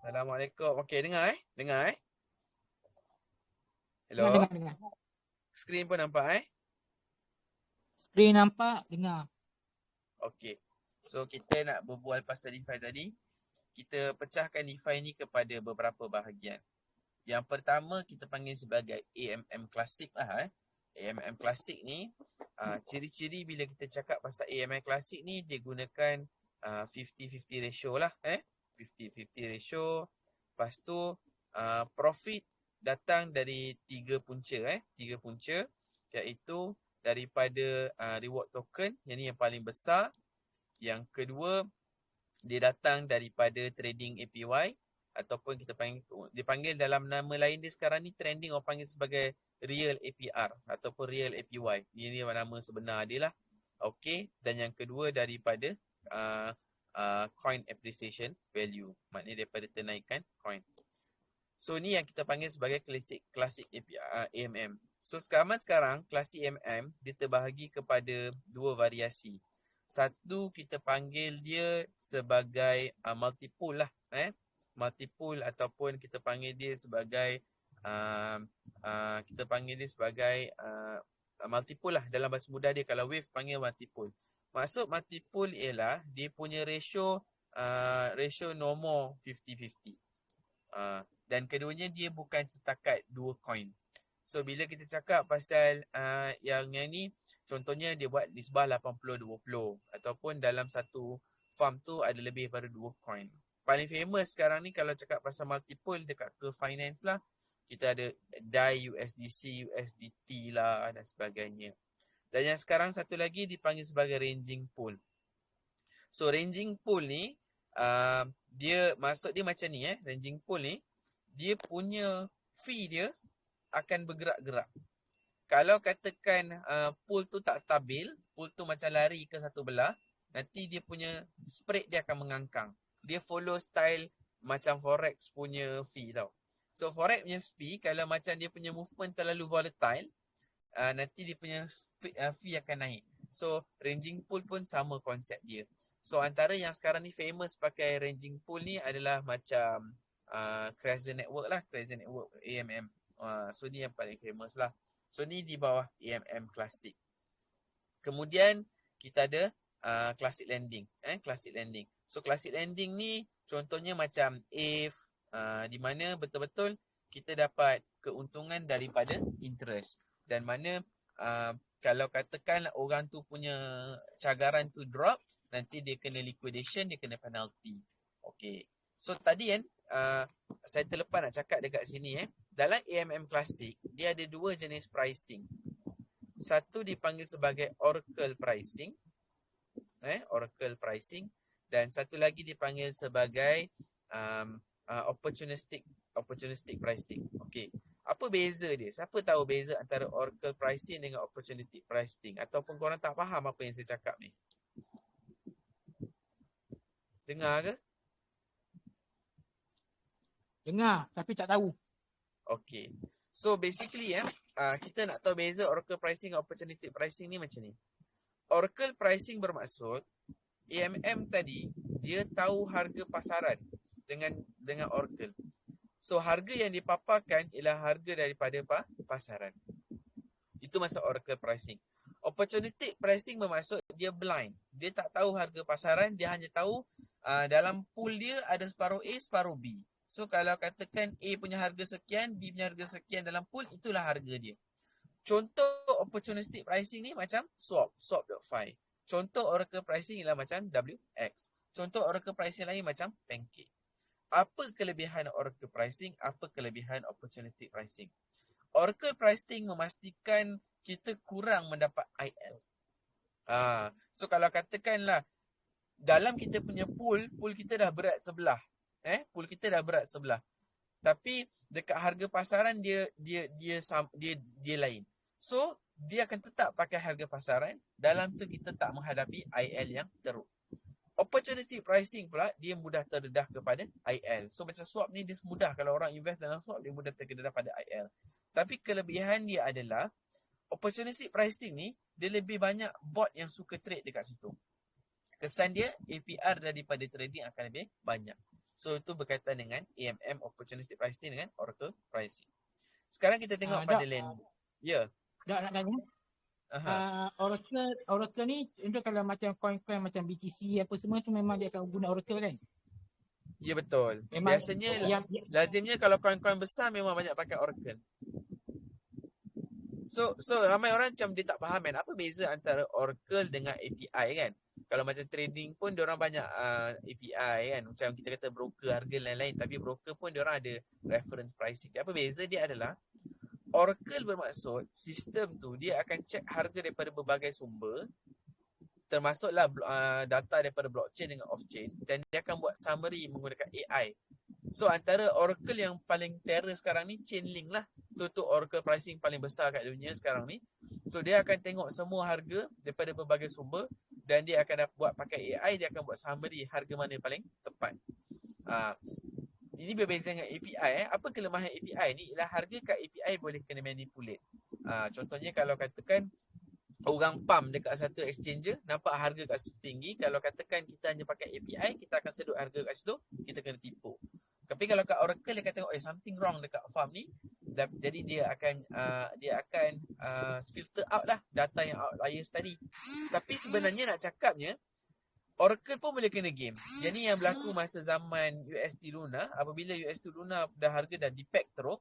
Assalamualaikum. Okey, dengar eh? Dengar eh? Dengar, Hello? dengar, dengar. Skrin pun nampak eh? Skrin nampak, dengar. Okey. So, kita nak berbual pasal DeFi tadi. Kita pecahkan DeFi ni kepada beberapa bahagian. Yang pertama, kita panggil sebagai AMM Klasik lah eh. AMM Klasik ni, ciri-ciri bila kita cakap pasal AMM Klasik ni, dia gunakan 50-50 ratio lah eh. 50-50 ratio. Lepas tu, profit datang dari tiga punca eh. Tiga punca, iaitu daripada reward token, yang ni yang paling besar. Yang kedua, dia datang daripada trading APY, ataupun kita panggil, dipanggil dalam nama lain dia sekarang ni, trending orang panggil sebagai real APR ataupun real APY. Ini nama sebenar dia lah. Okey, dan yang kedua daripada coin appreciation value, maknanya daripada kenaikan coin. So ni yang kita panggil sebagai klasik APR, AMM. So sekarang klasik AMM dia terbahagi kepada dua variasi. Satu kita panggil dia sebagai multipool lah multipool, ataupun kita panggil dia sebagai multipool lah dalam bahasa mudah dia. Kalau wave panggil multipool. Maksud multipool ialah dia punya ratio normal 50-50. Dan keduanya dia bukan setakat dua coin. So bila kita cakap pasal yang ni, contohnya dia buat nisbah 80-20, ataupun dalam satu farm tu ada lebih daripada 2 coin. Paling famous sekarang ni kalau cakap pasal multipool dekat ke finance lah, kita ada DAI, USDC, USDT lah dan sebagainya. Dan yang sekarang satu lagi dipanggil sebagai ranging pool. So ranging pool ni dia maksud dia macam ni ranging pool ni, dia punya fee dia akan bergerak-gerak. Kalau katakan pool tu tak stabil, pool tu macam lari ke satu belah, nanti dia punya spread dia akan mengangkang. Dia follow style macam forex punya fee tau. So forex punya fee, kalau macam dia punya movement terlalu volatile, nanti dia punya fee akan naik. So ranging pool pun sama konsep dia. So antara yang sekarang ni famous pakai ranging pool ni adalah macam Crescent Network lah, Crescent Network AMM. So ni yang paling famous lah. So ni di bawah AMM Classic. Kemudian kita ada Classic Lending. Classic Lending. So Classic Lending ni contohnya macam if, di mana betul-betul kita dapat keuntungan daripada interest. Dan mana kalau katakan orang tu punya cagaran tu drop, nanti dia kena liquidation, dia kena penalty. Okay. So tadi kan saya terlepas nak cakap dekat sini dalam AMM Classic dia ada dua jenis pricing. Satu dipanggil sebagai Oracle pricing, Oracle pricing, dan satu lagi dipanggil sebagai opportunistic pricing. Okey. Apa beza dia? Siapa tahu beza antara Oracle pricing dengan opportunistic pricing, ataupun korang tak faham apa yang saya cakap ni? Dengar ke? Dengar, tapi tak tahu. Okay. So basically kita nak tahu beza Oracle pricing dan opportunistic pricing ni macam ni. Oracle pricing bermaksud AMM tadi dia tahu harga pasaran dengan Oracle. So harga yang dipaparkan ialah harga daripada pasaran. Itu maksud Oracle pricing. Opportunistic pricing bermaksud dia blind. Dia tak tahu harga pasaran, dia hanya tahu dalam pool dia ada separuh A, separuh B. So kalau katakan A punya harga sekian, B punya harga sekian dalam pool, itulah harga dia. Contoh opportunistic pricing ni macam swap.fi. Contoh Oracle pricing ialah macam WX. Contoh Oracle pricing lain macam Pancake. Apa kelebihan Oracle pricing? Apa kelebihan opportunistic pricing? Oracle pricing memastikan kita kurang mendapat IL. So kalau katakanlah dalam kita punya pool kita dah berat sebelah. Pool kita dah berat sebelah. Tapi dekat harga pasaran dia lain. So dia akan tetap pakai harga pasaran. Dalam tu kita tak menghadapi IL yang teruk. Opportunity pricing pula dia mudah terdedah kepada IL. So macam swap ni dia mudah, kalau orang invest dalam swap dia mudah terdedah pada IL. Tapi kelebihan dia adalah opportunistic pricing ni dia lebih banyak bot yang suka trade dekat situ. Kesan dia APR daripada trading akan lebih banyak. So itu berkaitan dengan AMM, opportunistic pricing, dengan Oracle pricing. Sekarang kita tengok pada Dak, lending. Ya. Dak nak tanya. Aha. Oracle ni untuk kalau macam coin-coin macam BTC apa semua tu memang dia akan guna Oracle kan? Ya betul. Memang Biasanya yang lazimnya kalau coin-coin besar memang banyak pakai Oracle. So ramai orang macam dia tak faham kan apa beza antara Oracle dengan API kan. Kalau macam trading pun diorang banyak API kan. Macam kita kata broker harga lain-lain, tapi broker pun diorang ada reference pricing. Apa beza dia adalah Oracle bermaksud sistem tu dia akan cek harga daripada berbagai sumber, termasuklah data daripada blockchain dengan off-chain, dan dia akan buat summary menggunakan AI. So antara Oracle yang paling terror sekarang ni Chainlink lah. Tu Oracle pricing paling besar kat dunia sekarang ni. So dia akan tengok semua harga daripada berbagai sumber, dan dia akan buat pakai AI, dia akan buat summary harga mana yang paling tepat. Ini berbeza dengan API. Apa kelemahan API ni? Ialah harga kat API boleh kena manipulate. Contohnya kalau katakan orang pump dekat satu exchanger, nampak harga kat situ tinggi. Kalau katakan kita hanya pakai API, kita akan sedut harga kat situ, kita kena tipu. Tapi kalau kat Oracle dia kata something wrong dekat farm ni, jadi dia akan filter out lah data yang outliers tadi. Tapi sebenarnya nak cakapnya, Oracle pun boleh kena game. Yang ni yang berlaku masa zaman UST Luna. Apabila UST Luna harga dah depact teruk,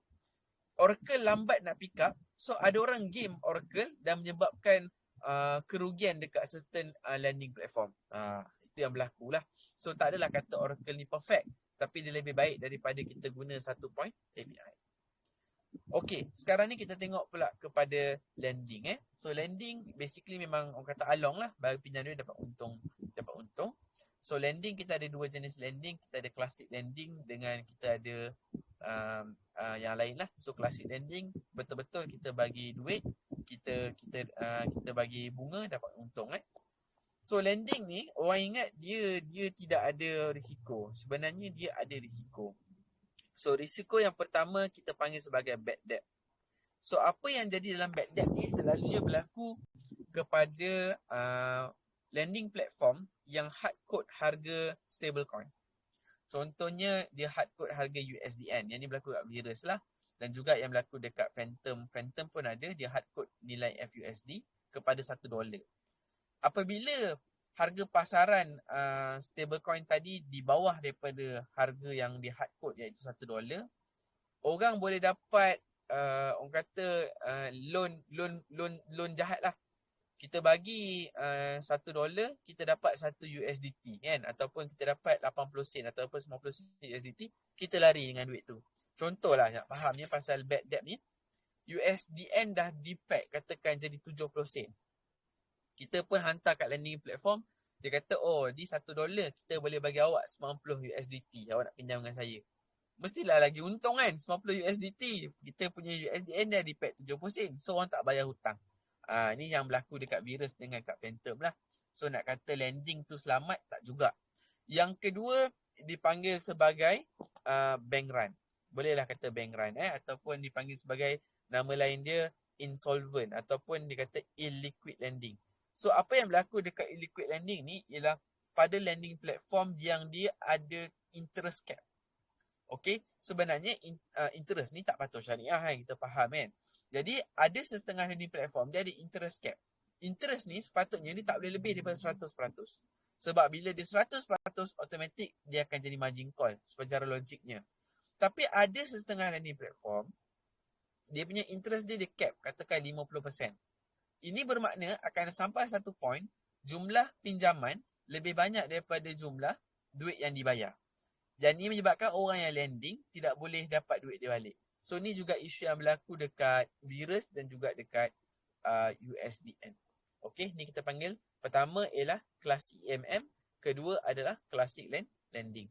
Oracle lambat nak pick up. So ada orang game Oracle dan menyebabkan kerugian dekat certain lending platform. Itu yang berlaku lah. So tak adalah kata Oracle ni perfect, tapi dia lebih baik daripada kita guna satu point API. Okay, sekarang ni kita tengok pula kepada lending. So lending basically memang orang kata along lah. Bagi pinjam duit dapat untung. So lending kita ada dua jenis lending. Kita ada classic lending dengan kita ada yang lain lah. So classic lending betul-betul kita bagi duit, kita bagi bunga, dapat untung. So lending ni orang ingat dia tidak ada risiko. Sebenarnya dia ada risiko. So risiko yang pertama kita panggil sebagai bad debt. So apa yang jadi dalam bad debt ni selalunya berlaku kepada lending platform yang hard code harga stablecoin. Contohnya dia hard code harga USDN. Yang ni berlaku kat Virus lah. Dan juga yang berlaku dekat Phantom. Phantom pun ada, dia hard code nilai FUSD kepada $1. Apabila harga pasaran stablecoin tadi di bawah daripada harga yang di hard code iaitu $1, orang boleh dapat orang kata loan jahat lah. Kita bagi $1, kita dapat 1 USDT kan, ataupun kita dapat 80 sen ataupun 90 sen USDT, kita lari dengan duit tu. Contohlah nak fahamnya pasal bad debt ni, USDN dah depact katakan jadi 70 sen. Kita pun hantar kat lending platform, dia kata di $1 kita boleh bagi awak 90 USDT, awak nak pinjam dengan saya. Mestilah lagi untung kan, 90 USDT. Kita punya USDN dah depact 70 sen. So orang tak bayar hutang. Ni yang berlaku dekat Virus dengan kat Phantom lah. So nak kata lending tu selamat, tak juga. Yang kedua dipanggil sebagai bank run. Bolehlah kata bank run ataupun dipanggil sebagai nama lain dia insolvent ataupun dikata illiquid lending. So apa yang berlaku dekat illiquid lending ni ialah pada lending platform yang dia ada interest cap. Okay, sebenarnya interest ni tak patuh syariah kan, kita faham kan. Jadi ada setengah lending platform dia ada interest cap. Interest ni sepatutnya ni tak boleh lebih daripada 100%. Sebab bila dia 100%, automatik dia akan jadi margin call secara logiknya. Tapi ada setengah lending platform, dia punya interest dia cap, katakan 50%. Ini bermakna akan sampai satu point, jumlah pinjaman lebih banyak daripada jumlah duit yang dibayar. Dan ini menyebabkan orang yang lending tidak boleh dapat duit dia balik. So ni juga isu yang berlaku dekat Virus dan juga dekat USDN. Okay, ni kita panggil pertama ialah classic EMM, kedua adalah classic lending.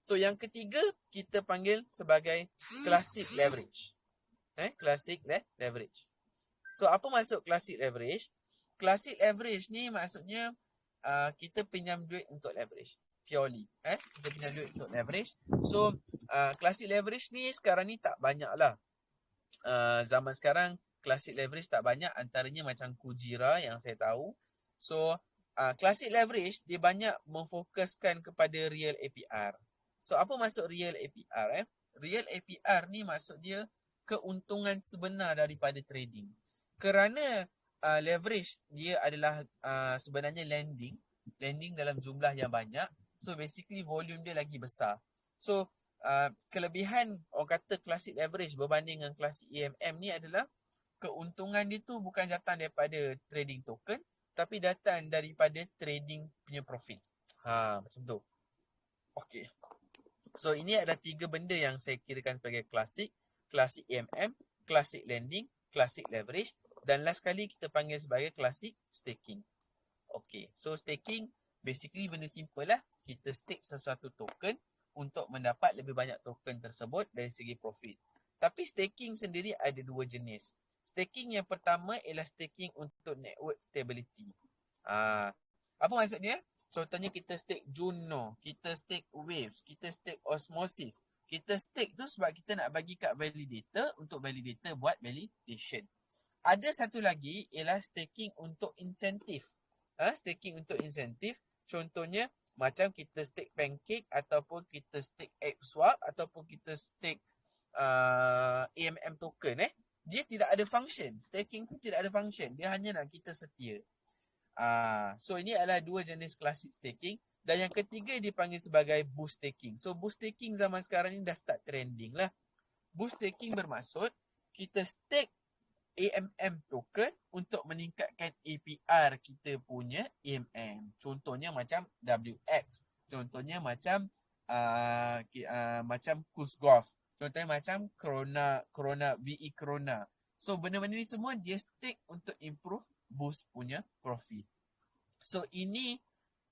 So yang ketiga kita panggil sebagai classic leverage. Classic leverage. So apa maksud classic leverage? Classic leverage ni maksudnya kita pinjam duit untuk leverage. Purely. Kita pinjam duit untuk leverage. So classic leverage ni sekarang ni tak banyak lah. Zaman sekarang classic leverage tak banyak. Antaranya macam Kujira yang saya tahu. So classic leverage dia banyak memfokuskan kepada real APR. So apa maksud real APR? Real APR ni maksud dia keuntungan sebenar daripada trading. Kerana leverage dia adalah sebenarnya lending dalam jumlah yang banyak. So basically volume dia lagi besar. So kelebihan orang kata classic leverage berbanding dengan classic EMM ni adalah keuntungan dia tu bukan datang daripada trading token, tapi datang daripada trading punya profit. Macam tu. Okay. So ini ada 3 benda yang saya kirakan sebagai classic EMM, classic lending, classic leverage, dan last kali kita panggil sebagai classic staking. Okay, so staking basically benda simple lah. Kita stake sesuatu token untuk mendapat lebih banyak token tersebut dari segi profit. Tapi staking sendiri ada 2 jenis. Staking yang pertama ialah staking untuk network stability. Apa maksudnya? Contohnya kita stake Juno, kita stake Waves, kita stake Osmosis. Kita stake tu sebab kita nak bagi kat validator untuk validator buat validation. Ada satu lagi ialah staking untuk insentif. Staking untuk insentif contohnya macam kita stake Pancake ataupun kita stake AppSwap ataupun kita stake AMM token. Dia tidak ada function. Staking tu tidak ada function. Dia hanya nak kita setia. So ini adalah 2 jenis classic staking. Dan yang ketiga dipanggil sebagai boost staking. So boost staking zaman sekarang ni dah start trending lah. Boost staking bermaksud kita stake AMM token untuk meningkatkan APR kita punya AMM. Contohnya macam WX. Contohnya macam macam KUSGOF. Contohnya macam Corona VE Corona. So benda-benda ni semua dia stake untuk improve boost punya profit. So ini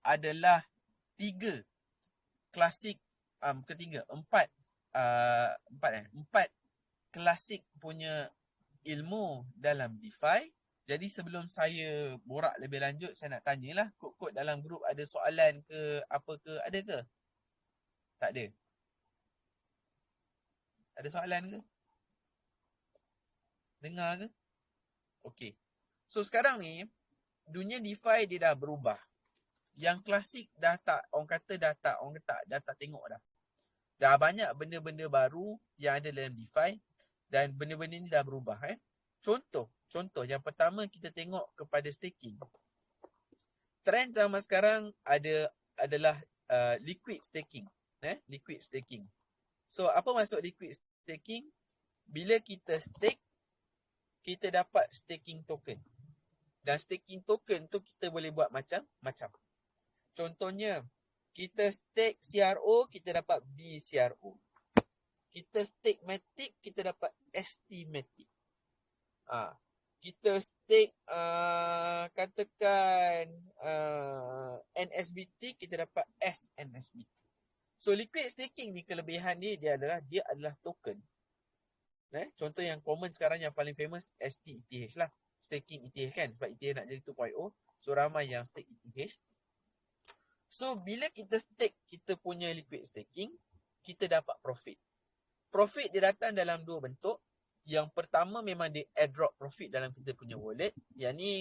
adalah 3 klasik empat klasik punya ilmu dalam DeFi. Jadi sebelum saya borak lebih lanjut, saya nak tanyalah kod-kod dalam grup ada soalan ke apa ke, ada ke? Tak ada. Ada soalan ke? Dengar ke? Okey. So sekarang ni dunia DeFi dia dah berubah. Yang klasik dah tak dah tak tengok dah. Dah banyak benda-benda baru yang ada dalam DeFi dan benda-benda ni dah berubah. Contoh yang pertama kita tengok kepada staking. Trend zaman sekarang adalah liquid staking. Liquid staking. So apa maksud liquid staking? Bila kita stake, kita dapat staking token. Dan staking token tu kita boleh buat macam-macam. Contohnya, kita stake CRO, kita dapat BCRO. Kita stake Matic, kita dapat ST Matic. Kita stake katakan NSBT, kita dapat SNSBT. So liquid staking ni kelebihan dia adalah token. Contoh yang common sekarang yang paling famous STETH lah. Staking ETH kan, sebab ETH nak jadi 2.0. So ramai yang stake ETH. So bila kita stake kita punya liquid staking, kita dapat profit. Profit dia datang dalam 2 bentuk. Yang pertama memang dia airdrop profit dalam kita punya wallet. Yang ni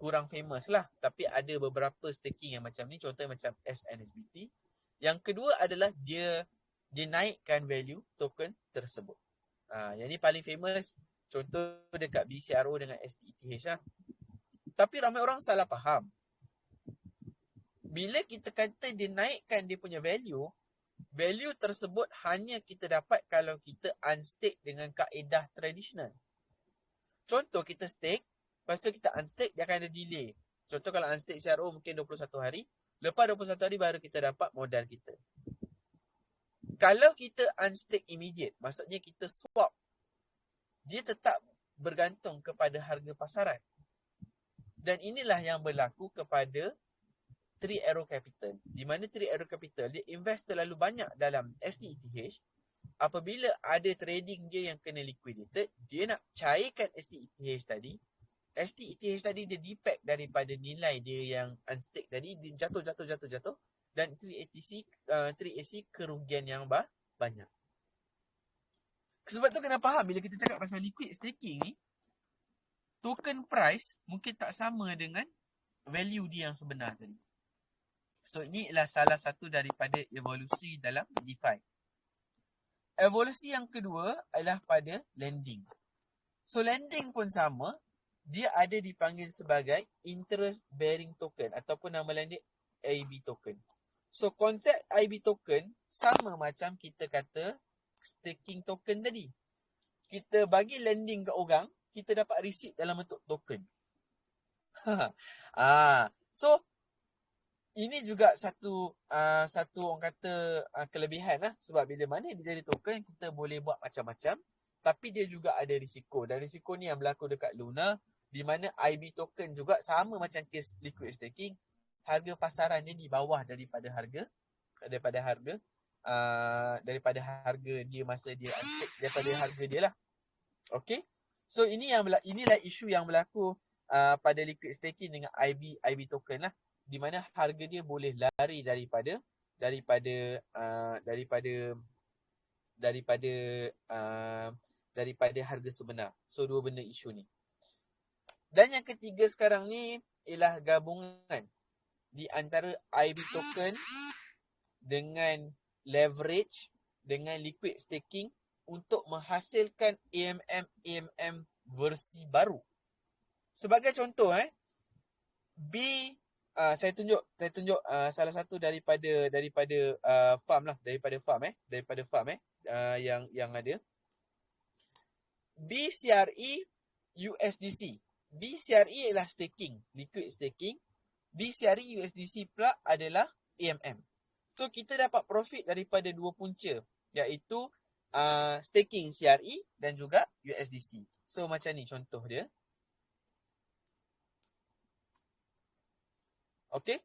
kurang famous lah, tapi ada beberapa staking yang macam ni. Contohnya macam SNSBT. Yang kedua adalah dia naikkan value token tersebut. Yang ni paling famous. Contoh dekat BCRO dengan STETH lah. Tapi ramai orang salah faham. Bila kita kata dia naikkan dia punya value tersebut hanya kita dapat kalau kita unstake dengan kaedah tradisional. Contoh kita stake, lepas tu kita unstake, dia akan ada delay. Contoh kalau unstake CRO mungkin 21 hari. Lepas 21 hari baru kita dapat modal kita. Kalau kita unstake immediate, maksudnya kita swap, dia tetap bergantung kepada harga pasaran. Dan inilah yang berlaku kepada Three Arrow Capital. Di mana Three Arrow Capital, dia invest terlalu banyak dalam STETH. Apabila ada trading dia yang kena liquidated, dia nak cairkan STETH tadi. STETH tadi dia depack daripada nilai dia yang unstake tadi, dia jatuh. Dan 3AC kerugian yang banyak. Sebab tu kena faham bila kita cakap pasal liquid staking ni, token price mungkin tak sama dengan value dia yang sebenar tadi. So ini adalah salah satu daripada evolusi dalam DeFi. Evolusi yang kedua adalah pada lending. So lending pun sama, dia ada dipanggil sebagai interest bearing token ataupun nama lain dia IB token. So konsep IB token sama macam kita kata staking token tadi. Kita bagi lending ke orang, kita dapat receipt dalam bentuk token. So ini juga satu orang kata kelebihan lah. Sebab bila mana dia jadi token, kita boleh buat macam-macam. Tapi dia juga ada risiko. Dan risiko ni yang berlaku dekat Luna. Di mana IB token juga sama macam kes liquid staking. Harga pasaran dia di bawah daripada harga dia masa dia unstake, daripada harga dia lah. Okay. So inilah isu yang berlaku pada liquid staking dengan IB token lah. Di mana harga dia boleh lari daripada harga sebenar. So dua benda isu ni. Dan yang ketiga sekarang ni ialah gabungan di antara IB token dengan leverage dengan liquid staking untuk menghasilkan AMM versi baru. Sebagai contoh saya tunjuk salah satu daripada farm yang ada. BCRE USDC. BCRE ialah staking, liquid staking. BCRE USDC pula adalah AMM. So kita dapat profit daripada dua punca, iaitu staking CRE dan juga USDC. So macam ni contoh dia. Okay.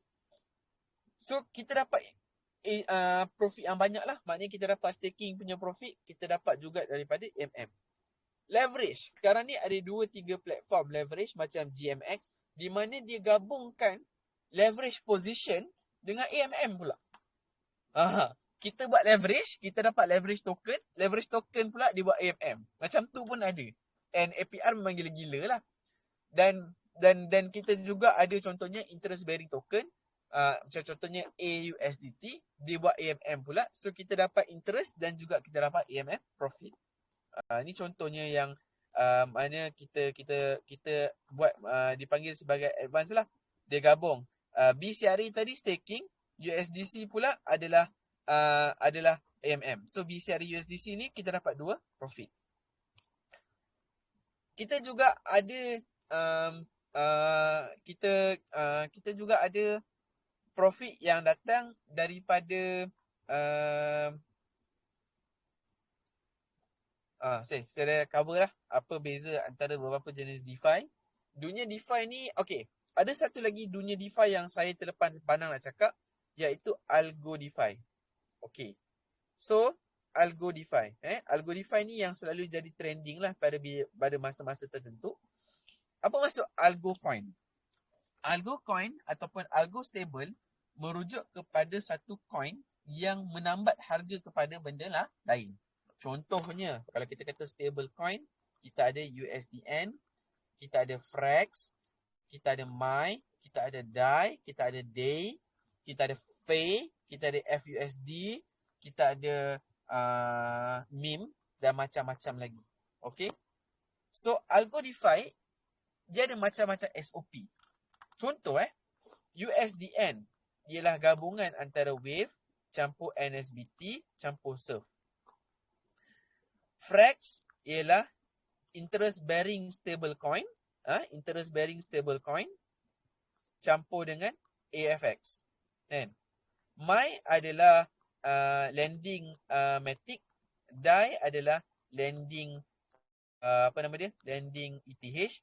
So kita dapat profit yang banyak lah. Maknanya kita dapat staking punya profit, kita dapat juga daripada AMM. Leverage. Sekarang ni ada 2-3 platform leverage macam GMX, di mana dia gabungkan leverage position dengan AMM pula. Kita buat leverage, kita dapat leverage token pula dia buat AMM. Macam tu pun ada. And APR memang gila-gila lah. Dan kita juga ada contohnya interest bearing token. Macam contohnya AUSDT, dia buat AMM pula. So kita dapat interest dan juga kita dapat AMM profit. Ni contohnya yang mana kita buat dipanggil sebagai advance lah. Dia gabung BCRE tadi staking, USDC pula adalah AMM. So BCRE USDC ni kita dapat dua profit. Kita juga ada kita juga ada profit yang datang daripada saya dah cover lah apa beza antara beberapa jenis DeFi. Dunia DeFi ni, okay, ada satu lagi dunia DeFi yang saya terlepas pandang nak cakap, iaitu Algo DeFi. Okay, so Algo DeFi Algo DeFi ni yang selalu jadi trending lah pada masa-masa tertentu. Apa maksud Algo Coin? Algo Coin ataupun Algo Stable merujuk kepada satu coin yang menambat harga kepada benda lain. Contohnya, kalau kita kata stable coin, kita ada USDN, kita ada Frax, kita ada MAI, kita ada DAI, kita ada DAY, kita ada FAY, kita ada FUSD, kita ada MIM dan macam-macam lagi. Okay. So, Algo DeFi, dia ada macam-macam SOP. Contoh USDN ialah gabungan antara Wave campur NSBT campur Surf. Frax ialah interest bearing stable coin, campur dengan AFX. MAI adalah lending matic, DAI adalah lending lending ETH.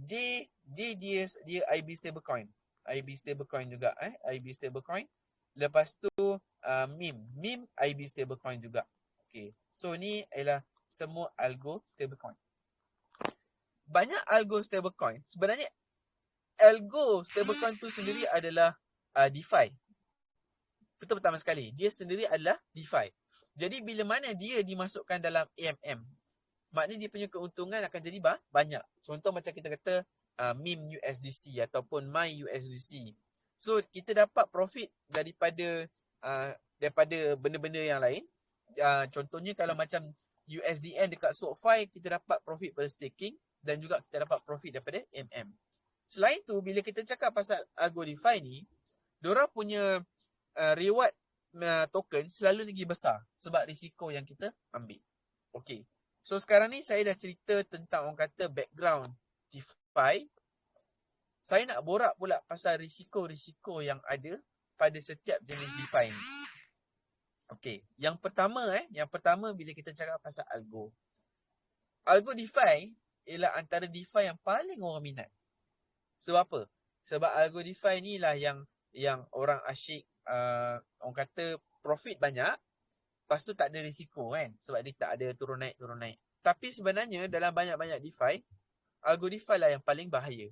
Dia IB stablecoin. IB stablecoin juga, IB stablecoin. Lepas tu MIM IB stablecoin juga. Okay. So ni ialah semua algo stablecoin. Banyak algo stablecoin. Sebenarnya algo stablecoin tu sendiri adalah DeFi. Betul pertama sekali, dia sendiri adalah DeFi. Jadi bila mana dia dimasukkan dalam AMM, maknanya dia punya keuntungan akan jadi banyak. Contoh macam kita kata MIM USDC ataupun MAI USDC. So kita dapat profit daripada benda-benda yang lain. Contohnya kalau macam USDN dekat SwapFi, kita dapat profit per staking dan juga kita dapat profit daripada MM. Selain tu, bila kita cakap pasal Algo DeFi ni, diorang punya reward token selalu lagi besar sebab risiko yang kita ambil. Okay. So sekarang ni saya dah cerita tentang orang kata background DeFi. Saya nak borak pula pasal risiko-risiko yang ada pada setiap jenis DeFi ni. Okay. Yang pertama bila kita cakap pasal Algo. Algo DeFi ialah antara DeFi yang paling orang minat. Sebab apa? Sebab Algo DeFi ni lah yang orang asyik orang kata profit banyak, lepas tu tak ada risiko kan, sebab dia tak ada turun naik. Tapi sebenarnya dalam banyak-banyak DeFi, Algo DeFi lah yang paling bahaya.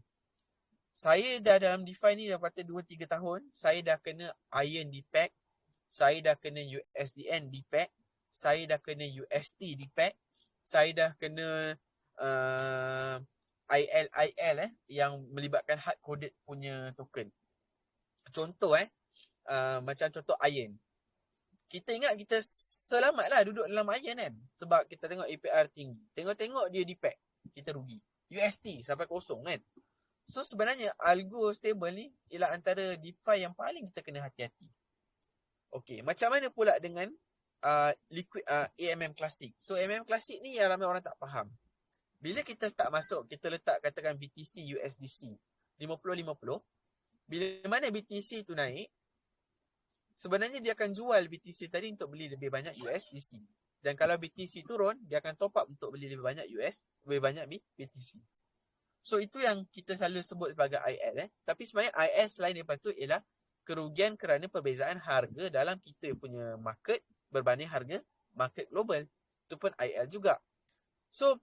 Saya dah dalam DeFi ni dah kata 2-3 tahun, saya dah kena Iron DPEG, saya dah kena USDN DPEG, saya dah kena UST DPEG, saya dah kena IL yang melibatkan hard coded punya token. Contoh macam contoh Iron. Kita ingat kita selamat lah duduk dalam Iron kan, sebab kita tengok APR tinggi. Tengok-tengok dia DPEG, kita rugi. UST sampai kosong kan. So sebenarnya Algo stable ni ialah antara DeFi yang paling kita kena hati-hati. Okay, macam mana pula dengan liquid AMM Classic? So AMM Classic ni yang ramai orang tak faham. Bila kita start masuk, kita letak katakan BTC USDC 50-50. Bila mana BTC tu naik, sebenarnya dia akan jual BTC tadi untuk beli lebih banyak USDC. Dan kalau BTC turun, dia akan top up untuk beli lebih banyak BTC. So itu yang kita selalu sebut sebagai IL. Tapi sebenarnya IL selain daripada tu ialah kerugian kerana perbezaan harga dalam kita punya market berbanding harga market global. Itu pun IL juga. So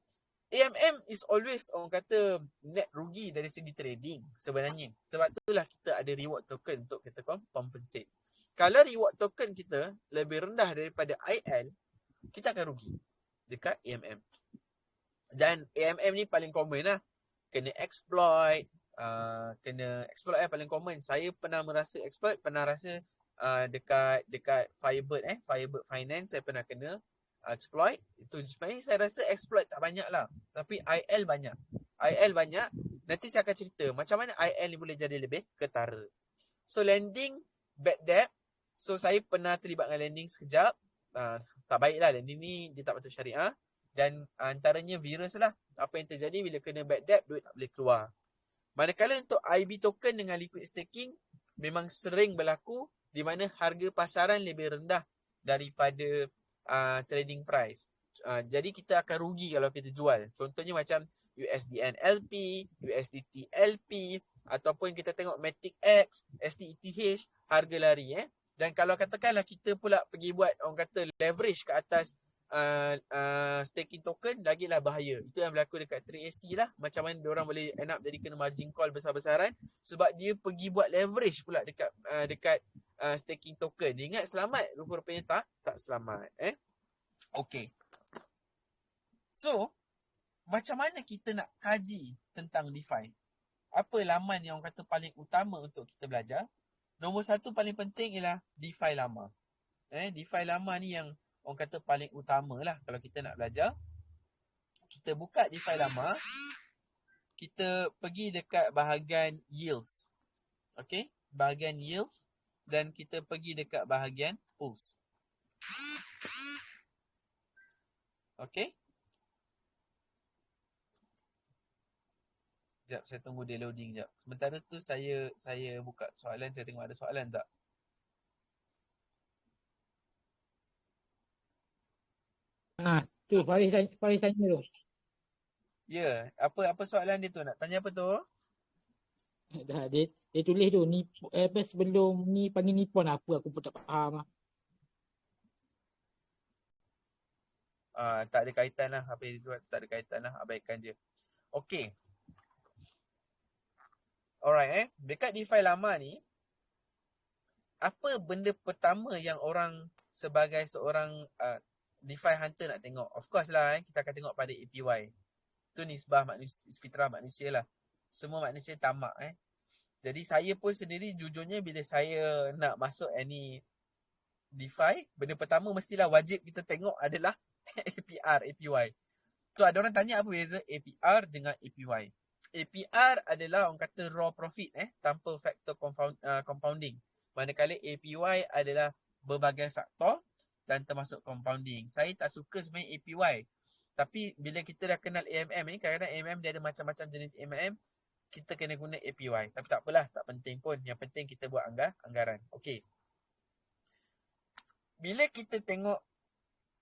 AMM is always orang kata net rugi dari segi trading sebenarnya. Sebab itulah kita ada reward token untuk kita compensate. Kalau reward token kita lebih rendah daripada IL, kita akan rugi dekat AMM. Dan AMM ni paling common lah. Kena exploit, paling common. Saya pernah merasa exploit, pernah rasa dekat Firebird Finance saya pernah kena exploit. Itu sebenarnya saya rasa exploit tak banyak lah, tapi IL banyak. Nanti saya akan cerita macam mana IL ni boleh jadi lebih ketara. So lending, bad debt. So saya pernah terlibat dengan lending sekejap. Tak baik lah lending ni, dia tak patut syariah. Dan antaranya virus lah. Apa yang terjadi bila kena bad debt, duit tak boleh keluar. Manakala untuk IB token dengan liquid staking, memang sering berlaku di mana harga pasaran lebih rendah daripada trading price. Jadi kita akan rugi kalau kita jual. Contohnya macam USDN LP, USDT LP, ataupun kita tengok Matic X, STETH, harga lari. Dan kalau katakanlah kita pula pergi buat orang kata leverage ke atas staking token, lagilah bahaya. Itu yang berlaku dekat 3AC lah. Macam mana diorang boleh end up jadi kena margin call besar-besaran sebab dia pergi buat leverage pula dekat staking token. Dia ingat selamat, rupa-rupanya tak selamat. Okay. So macam mana kita nak kaji tentang DeFi? Apa laman yang orang kata paling utama untuk kita belajar? Nombor satu paling penting ialah DeFi lama. DeFi lama ni yang orang kata paling utama lah kalau kita nak belajar. Kita buka DeFi lama, kita pergi dekat bahagian yields. Okay, bahagian yields, dan kita pergi dekat bahagian pools. Okay. Sekejap, saya tunggu dia loading sekejap. Sementara tu saya buka soalan, saya tengok ada soalan tak. Tu Faris tanya tu. Ya, apa soalan dia tu? Nak tanya apa tu? Dah dia tulis tu ni sebelum ni panggil Nippon apa aku pun tak faham lah. Tak ada kaitan lah. Apa yang dia buat tak ada kaitan lah. Abaikan je. Okay. Alright dekat DeFi lama ni, apa benda pertama yang orang sebagai seorang DeFi hunter nak tengok? Of course lah kita akan tengok pada APY. Itu nisbah manusia, fitrah manusia lah. Semua manusia tamak Jadi saya pun sendiri jujurnya bila saya nak masuk any DeFi, benda pertama mestilah wajib kita tengok adalah APR, APY. So ada orang tanya apa beza APR dengan APY. APR adalah orang kata raw profit tanpa faktor compounding. Manakala APY adalah berbagai faktor dan termasuk compounding. Saya tak suka sebenarnya APY. Tapi bila kita dah kenal AMM ni, kadang-kadang AMM dia ada macam-macam jenis AMM, kita kena guna APY. Tapi tak apalah, tak penting pun. Yang penting kita buat anggaran. Okey. Bila kita tengok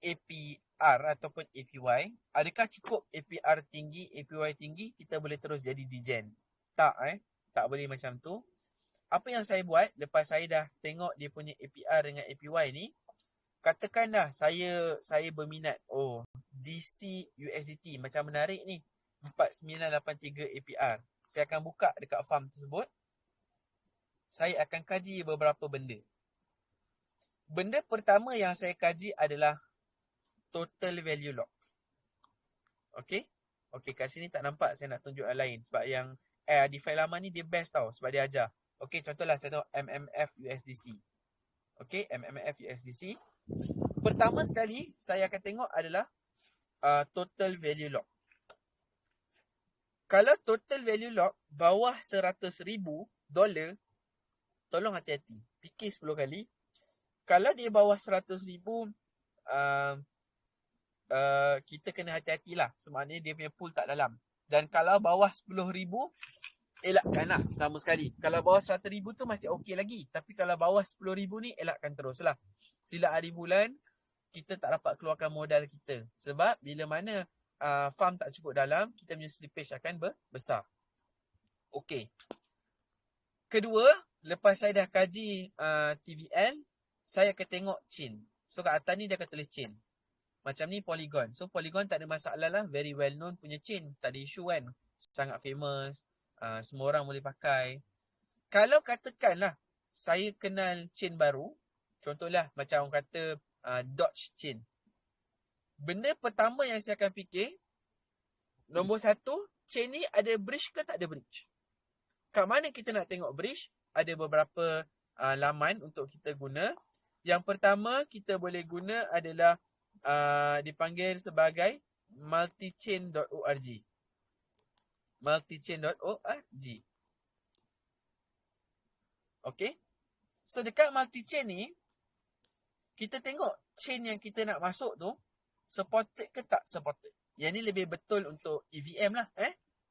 APR ataupun APY, adakah cukup APR tinggi, APY tinggi, kita boleh terus jadi degen? Tak tak boleh macam tu. Apa yang saya buat lepas saya dah tengok dia punya APR dengan APY ni, katakanlah saya berminat, DC USDT macam menarik ni, 4983 APR. Saya akan buka dekat farm tersebut. Saya akan kaji beberapa benda. Benda pertama yang saya kaji adalah total value lock. Okay, kat sini tak nampak saya nak tunjuk yang lain. Sebab yang DeFi lama ni dia best tau. Sebab dia ajar. Okay, contohlah saya tengok MMF USDC. Okay, MMF USDC. Pertama sekali saya akan tengok adalah total value lock. Kalau total value lock bawah $100,000, tolong hati-hati. Fikir 10 kali. Kalau dia bawah 100,000, kita kena hati-hatilah. Sebenarnya dia punya pool tak dalam. Dan kalau bawah 10,000, elakkan lah sama sekali. Kalau bawah 100,000 tu masih okey lagi. Tapi kalau bawah 10,000 ni, elakkan terus lah. Sila hari bulan, kita tak dapat keluarkan modal kita. Sebab bila mana farm tak cukup dalam, kita punya slippage akan besar. Okey. Kedua, lepas saya dah kaji TVL, saya akan tengok chain. So kat atas ni dia akan tulis chain. Macam ni Polygon. So Polygon tak ada masalah lah. Very well known punya chain. Tak ada isu kan. Sangat famous. Semua orang boleh pakai. Kalau katakanlah saya kenal chain baru. Contohlah macam orang kata Doge chain. Benda pertama yang saya akan fikir. Nombor satu. Chain ni ada bridge ke tak ada bridge? Kat mana kita nak tengok bridge? Ada beberapa laman untuk kita guna. Yang pertama kita boleh guna adalah dipanggil sebagai multichain.org. Multichain.org. Okay. So dekat multichain ni, kita tengok chain yang kita nak masuk tu supported ke tak supported. Yang ni lebih betul untuk EVM lah.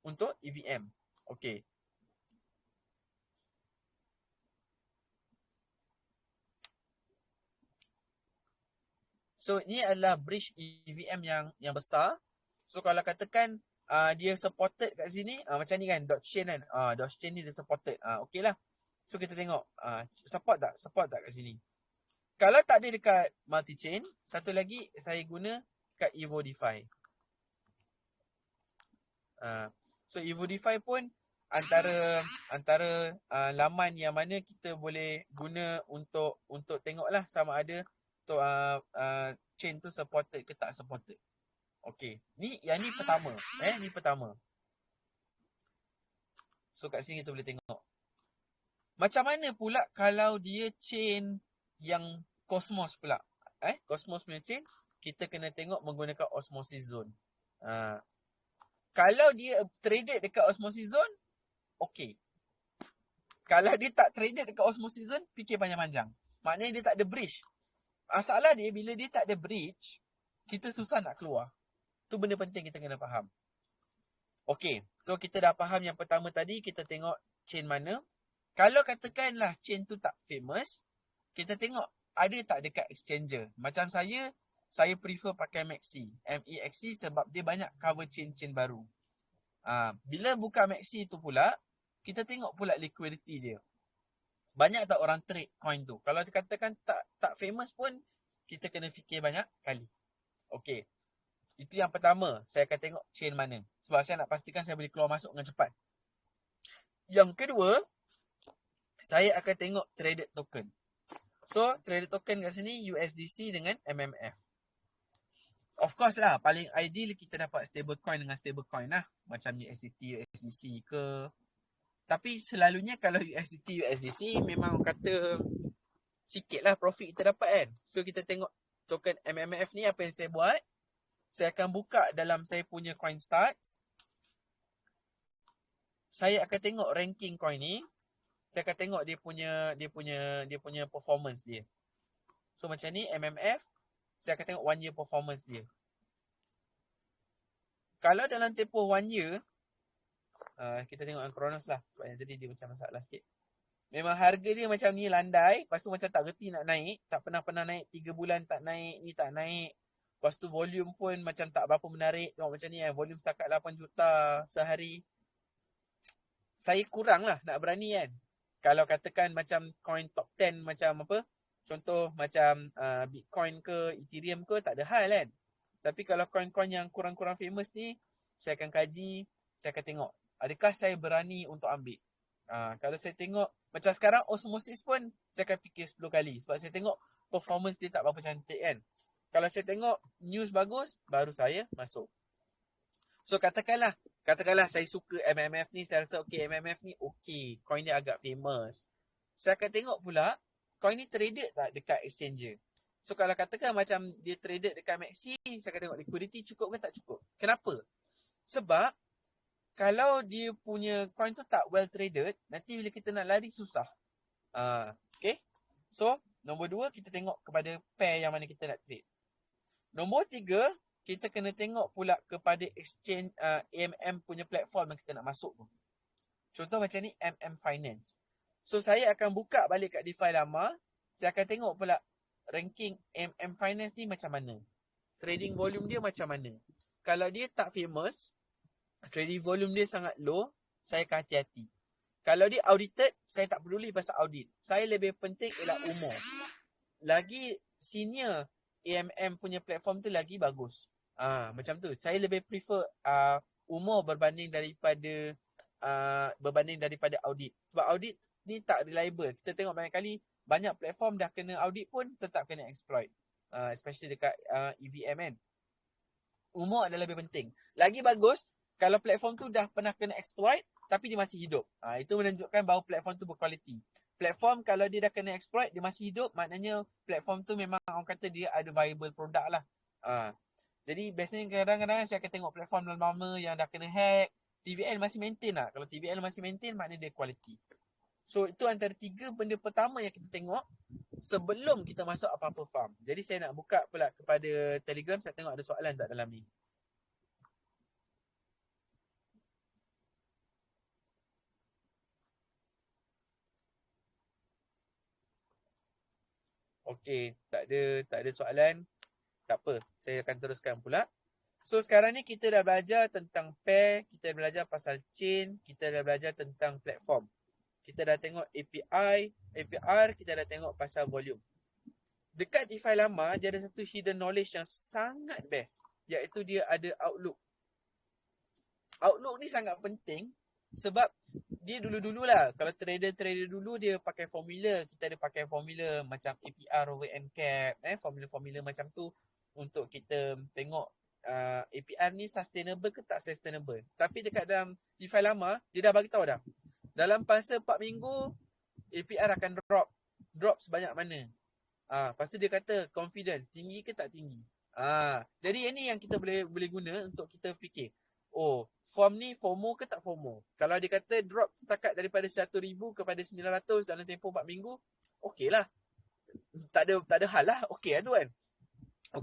Untuk EVM. Okay. So ni adalah bridge EVM yang besar. So kalau katakan dia supported kat sini, macam ni kan, Dogechain kan. Dogechain ni dia supported. Okey lah. So kita tengok support tak kat sini. Kalau tak ada dekat multichain, satu lagi saya guna kat Evo DeFi. So Evo DeFi pun antara laman yang mana kita boleh guna untuk tengoklah sama ada chain tu supported ke tak supported. Okey. Yang ni pertama. Ni pertama. So kat sini kita boleh tengok. Macam mana pula kalau dia chain yang Cosmos pula? Cosmos punya chain, kita kena tengok menggunakan Osmosis Zone. Kalau dia traded dekat Osmosis Zone, okey. Kalau dia tak traded dekat Osmosis Zone, fikir panjang-panjang. Maknanya dia tak ada bridge. Masalah dia, bila dia tak ada bridge, kita susah nak keluar. Tu benda penting kita kena faham. Okay, so kita dah faham yang pertama tadi, kita tengok chain mana. Kalau katakanlah chain tu tak famous, kita tengok ada tak dekat exchanger. Macam saya prefer pakai Maxi. MEXC sebab dia banyak cover chain-chain baru. Bila buka Maxi tu pula, kita tengok pula liquidity dia. Banyak tak orang trade coin tu? Kalau dikatakan tak famous pun, kita kena fikir banyak kali. Okay. Itu yang pertama. Saya akan tengok chain mana. Sebab saya nak pastikan saya boleh keluar masuk dengan cepat. Yang kedua, saya akan tengok traded token. So, traded token kat sini USDC dengan MMF. Of course lah, paling ideal kita dapat stablecoin dengan stablecoin lah. Macam USDT, USDC ke. Tapi selalunya kalau USDC memang orang kata sikit lah profit kita dapat kan. So kita tengok token MMF ni, apa yang saya buat, saya akan buka dalam saya punya CoinStarts. Saya akan tengok ranking coin ni. Saya akan tengok dia punya performance dia. So macam ni MMF, saya akan tengok 1 year performance dia. Kalau dalam tempoh 1 year, kita tengok Kronos lah. Sebab yang tadi dia macam masalah sikit. Memang harga dia macam ni landai. Lepas tu macam tak reti nak naik. Tak pernah naik 3 bulan tak naik. Ni tak naik. Lepas tu volume pun macam tak berapa menarik. Tengok macam ni kan. Volume setakat 8 juta sehari. Saya kurang lah nak berani kan. Kalau katakan macam coin top 10 macam apa. Contoh macam Bitcoin ke Ethereum ke, tak ada hal kan. Tapi kalau coin-coin yang kurang-kurang famous ni, saya akan kaji. Saya akan tengok adakah saya berani untuk ambil. Kalau saya tengok macam sekarang Osmosis pun, saya akan fikir 10 kali. Sebab saya tengok performance dia tak berapa cantik kan. Kalau saya tengok news bagus, baru saya masuk. So katakanlah saya suka MMF ni. Saya rasa okay, MMF ni okay, coin dia agak famous. Saya akan tengok pula coin ni traded tak dekat exchanger. So kalau katakan macam dia traded dekat Maxi, saya akan tengok liquidity cukup ke tak cukup. Kenapa? Sebab kalau dia punya coin tu tak well traded, nanti bila kita nak lari susah. Okay. So nombor 2, kita tengok kepada pair yang mana kita nak trade. Nombor 3, kita kena tengok pula kepada exchange AMM punya platform yang kita nak masuk tu. Contoh macam ni MM Finance. So saya akan buka balik kat DeFi lama. Saya akan tengok pula ranking MM Finance ni macam mana. Trading volume dia macam mana. Kalau dia tak famous, trading volume dia sangat low, saya akan hati-hati. Kalau dia audited, saya tak peduli pasal audit. Saya lebih penting ialah umur. Lagi senior AMM punya platform tu lagi bagus. Macam tu. Saya lebih prefer umur berbanding daripada audit. Sebab audit ni tak reliable. Kita tengok banyak kali, banyak platform dah kena audit pun tetap kena exploit. Especially dekat EVM kan. Umur adalah lebih penting. Lagi bagus kalau platform tu dah pernah kena exploit tapi dia masih hidup. Itu menunjukkan bahawa platform tu berkualiti. Platform kalau dia dah kena exploit, dia masih hidup, maknanya platform tu memang orang kata dia ada viable product lah. Jadi biasanya kadang-kadang saya akan tengok platform lama yang dah kena hack, TVL masih maintain lah. Kalau TVL masih maintain, maknanya dia quality. So itu antara 3 benda pertama yang kita tengok sebelum kita masuk apa-apa farm. Jadi saya nak buka pula kepada Telegram, saya tengok ada soalan tak dalam ni. Okey, tak ada soalan. Tak apa, saya akan teruskan pula. So sekarang ni kita dah belajar tentang pair, kita dah belajar pasal chain, kita dah belajar tentang platform. Kita dah tengok API, APR, kita dah tengok pasal volume. Dekat DeFi lama, dia ada satu hidden knowledge yang sangat best, iaitu dia ada outlook. Outlook ni sangat penting sebab dia dulu-dululah, kalau trader dulu dia pakai formula, kita ada pakai formula macam APR over MCAP, formula-formula macam tu untuk kita tengok APR ni sustainable ke tak sustainable. Tapi dekat dalam DeFi lama, dia dah bagi tahu dah. Dalam fasa 4 minggu, APR akan drop sebanyak mana. Lepas tu dia kata confidence, tinggi ke tak tinggi. Jadi ini yang kita boleh guna untuk kita fikir. Oh, form ni FOMO ke tak FOMO? Kalau dia kata drop setakat daripada 1,000 kepada 900 dalam tempoh 4 minggu, okey lah. Tak ada hal lah. Okey lah tu kan.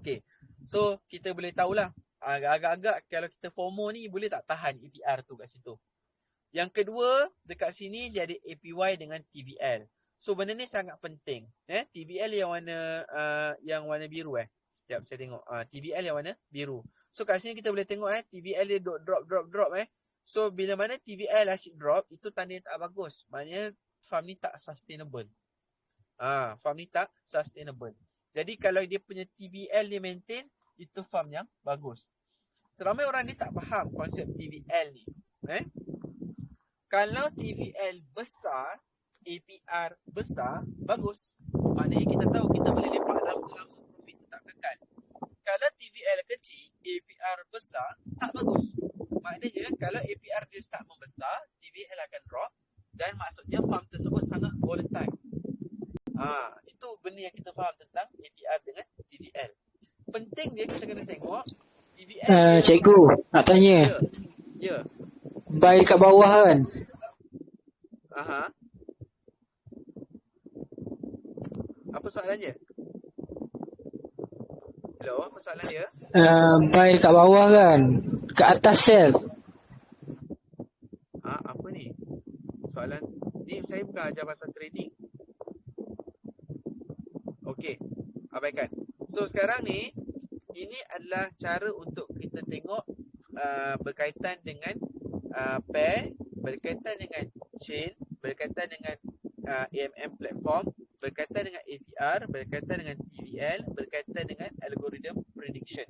Okey. So, kita boleh tahulah. Agak-agak kalau kita FOMO ni, boleh tak tahan APR tu kat situ. Yang kedua, dekat sini dia ada APY dengan TVL. So, benda ni sangat penting. TVL yang warna biru. Sekejap saya tengok. TVL yang warna biru. So kat sini kita boleh tengok TVL dia drop. So bila mana TVL asyik drop, itu tanda tak bagus. Maknanya farm ni tak sustainable. Farm ni tak sustainable. Jadi kalau dia punya TVL dia maintain, itu farm yang bagus. Ramai orang ni tak faham konsep TVL ni. Kalau TVL besar, APR besar, bagus. Maknanya kita tahu kita boleh lepak lama-lama, profit tetap kekal. Kalau TVL kecil, APR besar, tak bagus. Maknanya kalau APR dia start membesar, TVL akan drop. Dan maksudnya farm tersebut sangat volatile. Itu benda yang kita faham tentang APR dengan TVL. Penting dia kita kena tengok TVL Cikgu, nak tanya. Ya. Buy kat bawah kan? Apa soalannya? Hello, apa soalan dia? Buy kat bawah kan? Kat atas sell. Apa ni? Soalan ni saya bukan ajar pasal trading. Okey, abaikan. So sekarang ni, ini adalah cara untuk kita tengok berkaitan dengan pair, berkaitan dengan chain, berkaitan dengan AMM platform, berkaitan dengan APR, berkaitan dengan TVL, berkaitan dengan algorithm prediction.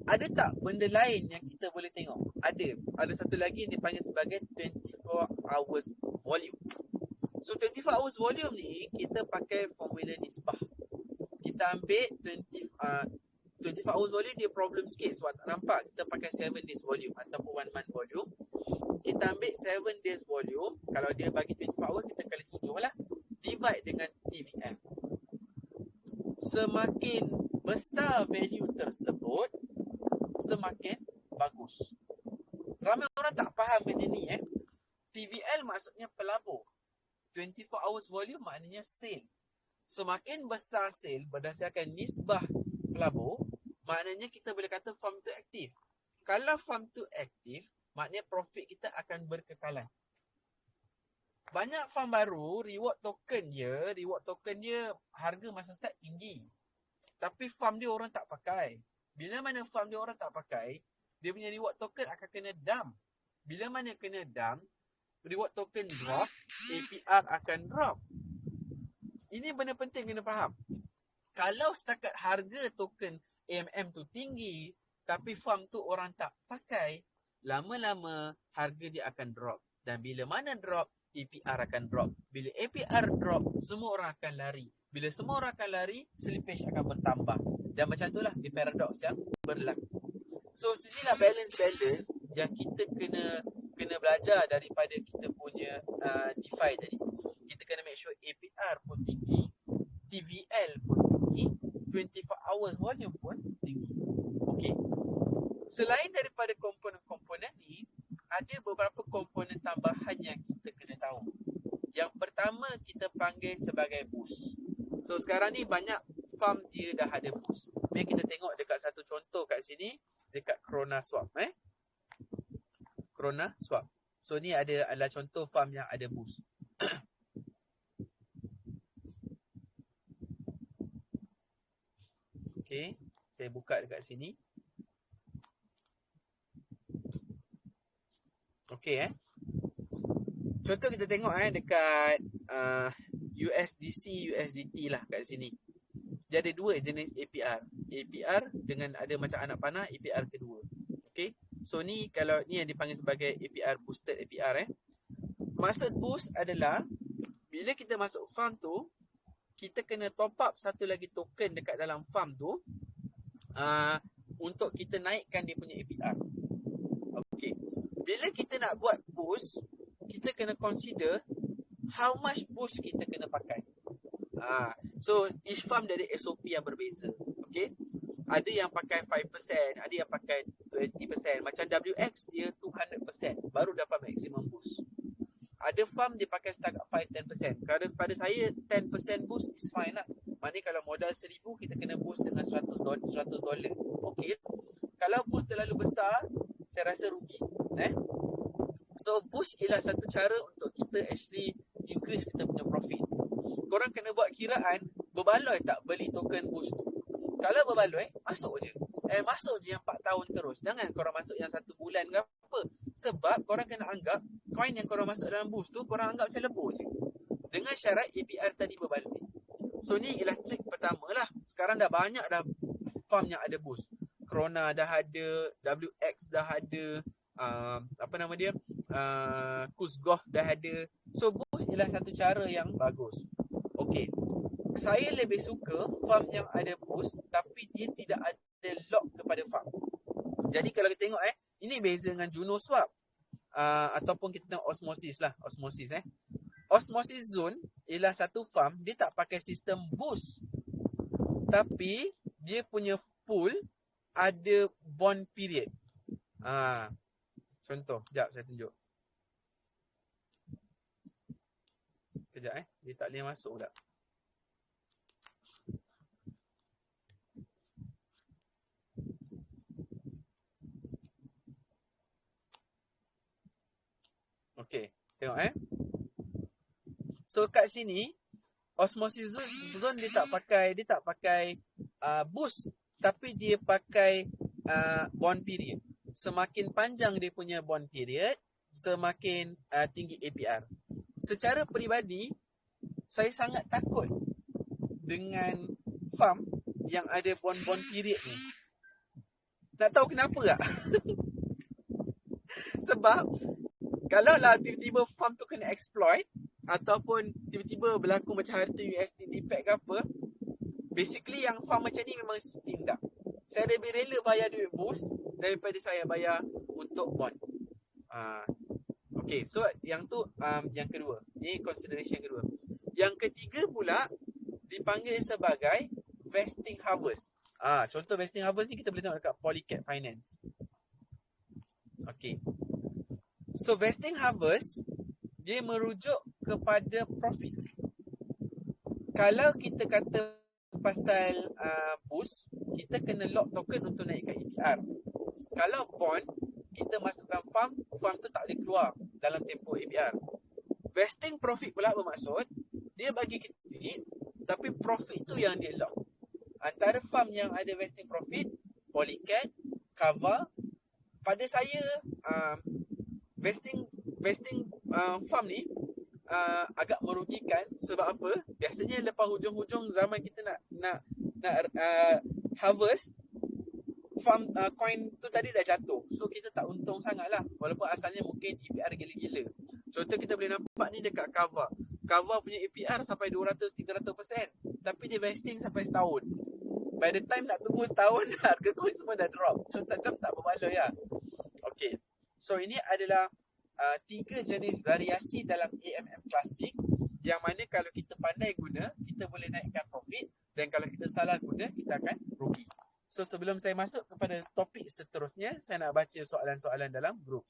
Ada tak benda lain yang kita boleh tengok? Ada satu lagi yang dipanggil sebagai 24 hours volume. So 24 hours volume ni kita pakai formula nisbah. Kita ambil 24 hours volume dia problem sikit sebab tak nampak. Kita pakai 7 days volume ataupun 1 month volume. Kita ambil 7 days volume. Kalau dia bagi 24 hours kita kali 7 lah. Divide dengan TVL. Semakin besar value tersebut, semakin bagus. Ramai orang tak faham benda ni TVL maksudnya pelabur. 24 hours volume maknanya sale. Semakin besar sale berdasarkan nisbah pelabur, maknanya kita boleh kata farm tu aktif. Kalau farm tu aktif, maknanya profit kita akan berkekalan. Banyak farm baru, reward token dia harga masa start tinggi. Tapi farm dia orang tak pakai. Bila mana farm dia orang tak pakai, dia punya reward token akan kena dump. Bila mana kena dump, reward token drop, APR akan drop. Ini benda penting kena faham. Kalau setakat harga token AMM tu tinggi, tapi farm tu orang tak pakai, lama-lama harga dia akan drop. Dan bila mana drop, APR akan drop. Bila APR drop, semua orang akan lari. Bila semua orang akan lari, slippage akan bertambah. Dan macam itulah di paradox yang berlaku. So sinilah balance yang kita kena belajar daripada kita punya DeFi tadi. Kita kena make sure APR pun tinggi, TVL pun tinggi, 24 hours volume pun tinggi. Okey. Selain daripada komponen-komponen ni, ada beberapa komponen tambahan yang kita kena tahu. Yang pertama kita panggil sebagai boost. So sekarang ni banyak farm dia dah ada boost. Mari kita tengok dekat satu contoh kat sini, dekat Krona Swap. Krona Swap. So ni adalah contoh farm yang ada boost. Okey, saya buka dekat sini. Okey contoh kita tengok dekat USDC, USDT lah kat sini. Dia ada dua jenis APR. APR dengan ada macam anak panah, APR kedua. Okey. So ni kalau ni yang dipanggil sebagai APR, boosted APR Maksud boost adalah bila kita masuk farm tu, kita kena top up satu lagi token dekat dalam farm tu untuk kita naikkan dia punya APR. Okey. Bila kita nak buat boost, kita kena consider how much boost kita kena pakai. So each farm dia ada SOP yang berbeza. Okey. Ada yang pakai 5%, ada yang pakai 20%. Macam WX dia 200% baru dapat maximum boost. Ada farm dia pakai setakat 5-10%. Kalau pada saya 10% boost is fine lah. Maknanya kalau modal 1,000 kita kena boost dengan $100. Okey. Kalau boost terlalu besar, saya rasa rugi. So boost ialah satu cara untuk kita actually increase kita punya profit. Korang kena buat kiraan berbaloi tak beli token boost tu. Kalau berbaloi, masuk je. Masuk je yang 4 tahun terus. Jangan korang masuk yang 1 bulan ke apa. Sebab korang kena anggap coin yang korang masuk dalam boost tu korang anggap macam lebur je. Dengan syarat APR tadi berbaloi. So ni ialah trik pertama lah. Sekarang dah banyak dah farm yang ada boost. Krona dah ada, WX dah ada, Kuzgov dah ada. So boost ialah satu cara yang bagus. Okey. Saya lebih suka farm yang ada boost tapi dia tidak ada lock kepada farm. Jadi kalau kita tengok ini beza dengan Juno Swap. ataupun kita tengok osmosis lah, osmosis Osmosis zone ialah satu farm, dia tak pakai sistem boost. Tapi dia punya pool ada bond period. Contoh, sekejap saya tunjuk. Sekejap dia tak boleh masuk pula. Okey, tengok So kat sini osmosis zone dia tak pakai boost, tapi dia pakai bond period. Semakin panjang dia punya bond period, semakin tinggi APR. Secara peribadi, saya sangat takut dengan farm yang ada bond period ni. Nak tahu kenapa tak? Sebab kalau lah tiba-tiba farm tu kena exploit, ataupun tiba-tiba berlaku macam harta USD defect ke apa, basically yang farm macam ni memang tindak. Saya lebih rela bayar duit boost daripada saya bayar untuk bond. Okay, so yang tu yang kedua. Ni consideration kedua. Yang ketiga pula dipanggil sebagai vesting harvest. Contoh vesting harvest ni kita boleh tengok dekat Polycat Finance. Okay. So vesting harvest dia merujuk kepada profit. Kalau kita kata pasal boost, kita kena lock token untuk naikkan APR. Kalau bond, kita masukkan farm tu tak boleh keluar dalam tempoh APR. Vesting profit pula bermaksud, dia bagi kita duit, tapi profit tu yang dia lock. Antara farm yang ada vesting profit, Polycat, Kava, pada saya vesting farm ni agak merugikan. Sebab apa? Biasanya lepas hujung-hujung zaman kita nak harvest, farm coin tu tadi dah jatuh. So kita tak untung sangat lah, walaupun asalnya mungkin APR gila-gila. Contoh kita boleh nampak ni dekat Kava. Kava punya APR sampai 200-300%, tapi dia vesting sampai setahun. By the time nak tunggu setahun, harga coin semua dah drop. So macam tak berbaloi lah. Okay, so ini adalah 3 jenis variasi dalam AMM klasik, yang mana kalau kita pandai guna, kita boleh naikkan profit, dan kalau kita salah guna, kita akan rugi. So sebelum saya masuk kepada topik seterusnya, saya nak baca soalan-soalan dalam grup.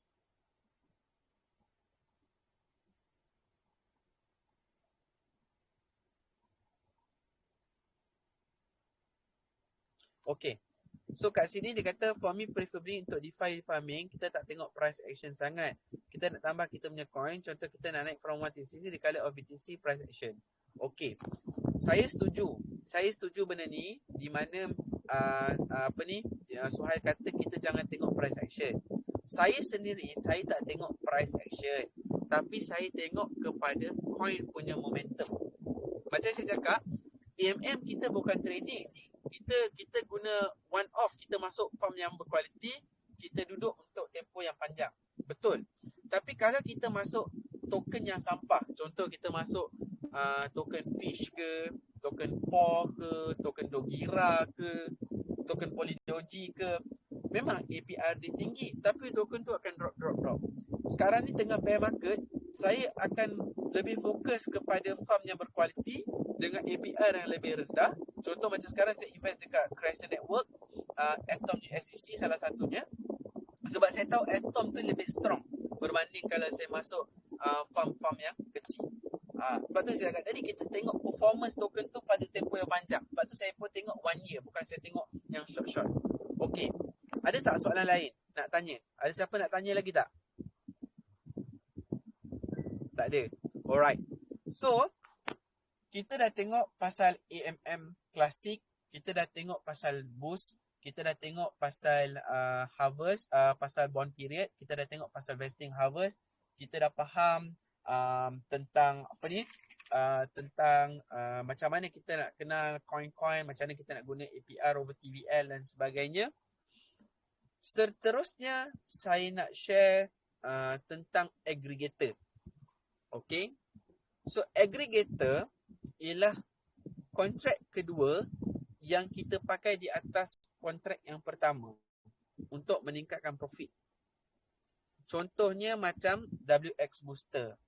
Okay, so kat sini dia kata, for me preferably untuk DeFi farming, kita tak tengok price action sangat. Kita nak tambah kita punya coin, contoh kita nak naik from 1 TCC, di color of BTC price action. Okay, saya setuju benda ni, di mana Suhail kata kita jangan tengok price action. Saya sendiri, saya tak tengok price action, tapi saya tengok kepada coin punya momentum. Macam saya cakap, AMM kita bukan trading. Kita guna one off, kita masuk farm yang berkualiti, kita duduk untuk tempoh yang panjang. Betul. Tapi kalau kita masuk token yang sampah, contoh kita masuk token fish ke, token POR ke, token Dogira ke, token Polydoji ke, memang APR dia tinggi, tapi token tu akan drop. Sekarang ni tengah bear market, saya akan lebih fokus kepada farm yang berkualiti dengan APR yang lebih rendah. Contoh macam sekarang saya invest dekat Crescent Network, Atom USDC salah satunya. Sebab saya tahu Atom tu lebih strong berbanding kalau saya masuk farm-farm yang kecil. Sebab tu saya cakap tadi, kita tengok performance token tu pada tempoh yang panjang. Sebab tu saya pun tengok 1 year, bukan saya tengok yang short-short. Okay, ada tak soalan lain nak tanya? Ada siapa nak tanya lagi tak? Tak ada. Alright. So, kita dah tengok pasal AMM klasik, kita dah tengok pasal boost, kita dah tengok pasal harvest, pasal bond period, kita dah tengok pasal vesting harvest, kita dah faham tentang apa ni? Tentang macam mana kita nak kenal coin-coin, macam mana kita nak guna APR over TVL dan sebagainya. Seterusnya, saya nak share tentang aggregator. Okay, so aggregator ialah kontrak kedua yang kita pakai di atas kontrak yang pertama untuk meningkatkan profit. Contohnya macam WX Booster.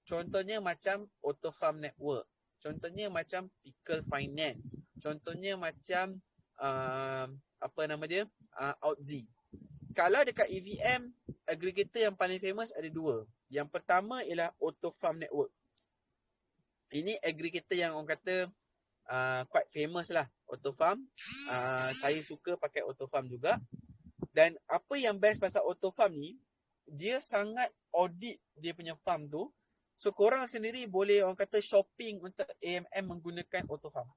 Contohnya macam Auto Farm Network. Contohnya macam Pickle Finance. Contohnya macam apa nama dia? OutZ. Kalau dekat EVM, aggregator yang paling famous ada dua. Yang pertama ialah Auto Farm Network. Ini aggregator yang orang kata quite famous lah. Auto Farm. Saya suka pakai Auto Farm juga. Dan apa yang best pasal Auto Farm ni, dia sangat audit dia punya farm tu. So korang sendiri boleh orang kata shopping untuk AMM menggunakan Auto Farm.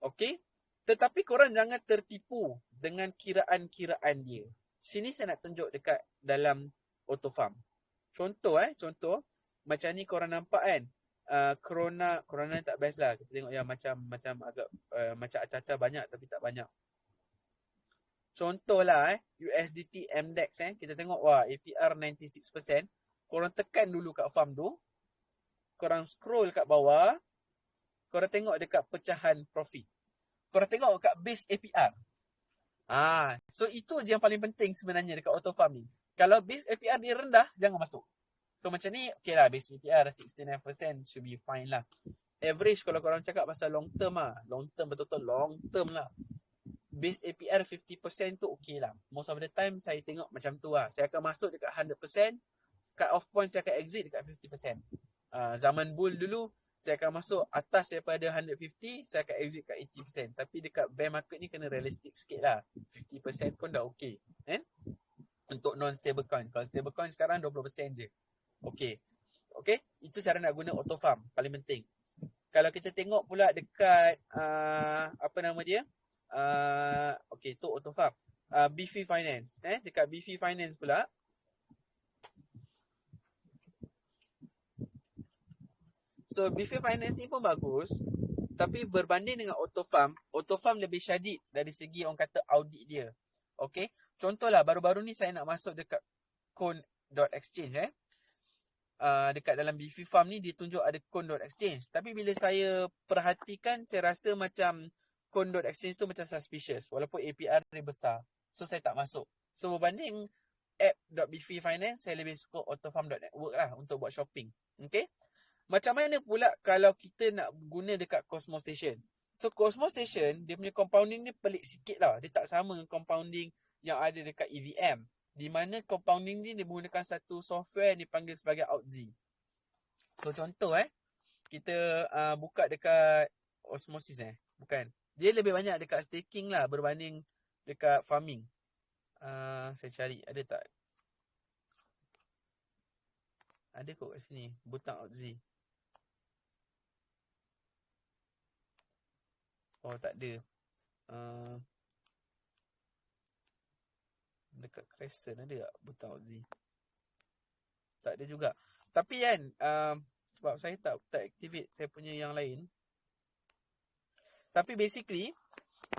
Okay. Tetapi korang jangan tertipu dengan kiraan-kiraan dia. Sini saya nak tunjuk dekat dalam Auto Farm. Contoh macam ni korang nampak kan. Corona tak best lah. Kita tengok yang macam agak macam acah-acah banyak tapi tak banyak. Contohlah USDT MDEX kita tengok APR 96%. Korang tekan dulu kat farm tu. Korang scroll kat bawah. Korang tengok dekat pecahan profit. Korang tengok kat base APR. So itu je yang paling penting sebenarnya dekat auto farm ni. Kalau base APR dia rendah, jangan masuk. So macam ni, okay lah, base APR 69% should be fine lah. Average kalau korang cakap pasal long term lah. Long term betul-betul long term lah. Base APR 50% tu okay lah. Most of the time saya tengok macam tu lah. Saya akan masuk dekat 100%. Cut off point saya akan exit dekat 50%. Zaman bull dulu, saya akan masuk atas daripada 150, saya akan exit kat 80%. Tapi dekat bear market ni kena realistic sikit lah. 50% pun dah okay. Untuk non-stable coin. Kalau stable coin sekarang 20% je. Okay. Itu cara nak guna auto farm. Paling penting. Kalau kita tengok pula dekat, apa nama dia? Okay, tu auto farm. BV Finance. Dekat BV Finance pula. So BV Finance ni pun bagus. Tapi berbanding dengan Auto Farm lebih syadid dari segi orang kata audit dia. Okay. Contohlah baru-baru ni saya nak masuk dekat Coin.exchange. Dekat dalam BV Farm ni dia tunjuk ada Coin.exchange. Tapi bila saya perhatikan, saya rasa macam Coin.exchange tu macam suspicious. Walaupun APR dia besar. So saya tak masuk. So berbanding app.bv Finance, saya lebih suka autofarm.network lah untuk buat shopping. Okay. Macam mana pula kalau kita nak guna dekat Cosmo Station? So Cosmo Station, dia punya compounding ni pelik sikit lah. Dia tak sama dengan compounding yang ada dekat EVM. Di mana compounding ni dia menggunakan satu software yang dipanggil sebagai OutZ. So contoh kita buka dekat Osmosis bukan. Dia lebih banyak dekat staking lah berbanding dekat farming. Saya cari ada tak? Ada kot kat sini, butang OutZ. Oh tak ada. Dekat Crescent ada tak butang OutZ? Tak ada juga. Tapi kan sebab saya tak activate saya punya yang lain. Tapi basically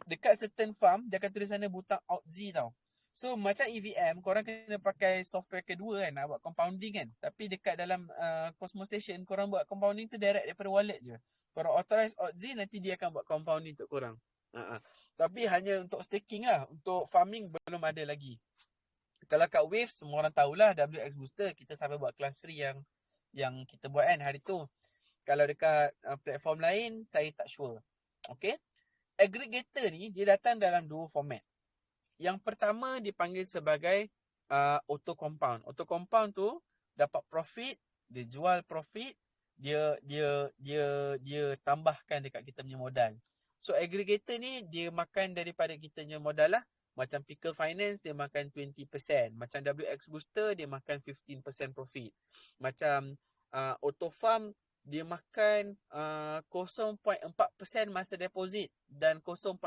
dekat certain farm dia akan tulis sana butang OutZ tau. So macam EVM korang kena pakai software kedua kan nak buat compounding kan. Tapi dekat dalam Cosmo Station korang buat compounding tu direct daripada wallet je. Korang authorize OutZ, nanti dia akan buat compounding untuk korang. Tapi hanya untuk staking lah. Untuk farming belum ada lagi. Kalau kat Wave semua orang tahulah WX Booster. Kita sampai buat class free yang kita buat kan hari tu. Kalau dekat platform lain saya tak sure. Okay. Aggregator ni dia datang dalam dua format. Yang pertama dipanggil sebagai auto compound. Auto compound tu dapat profit, dia jual profit, dia tambahkan dekat kita punya modal. So aggregator ni dia makan daripada kita punya modal lah. Macam Pickle Finance dia makan 20%. Macam WX Booster dia makan 15% profit. Macam Auto Farm dia makan 0.4% masa deposit dan 0.4%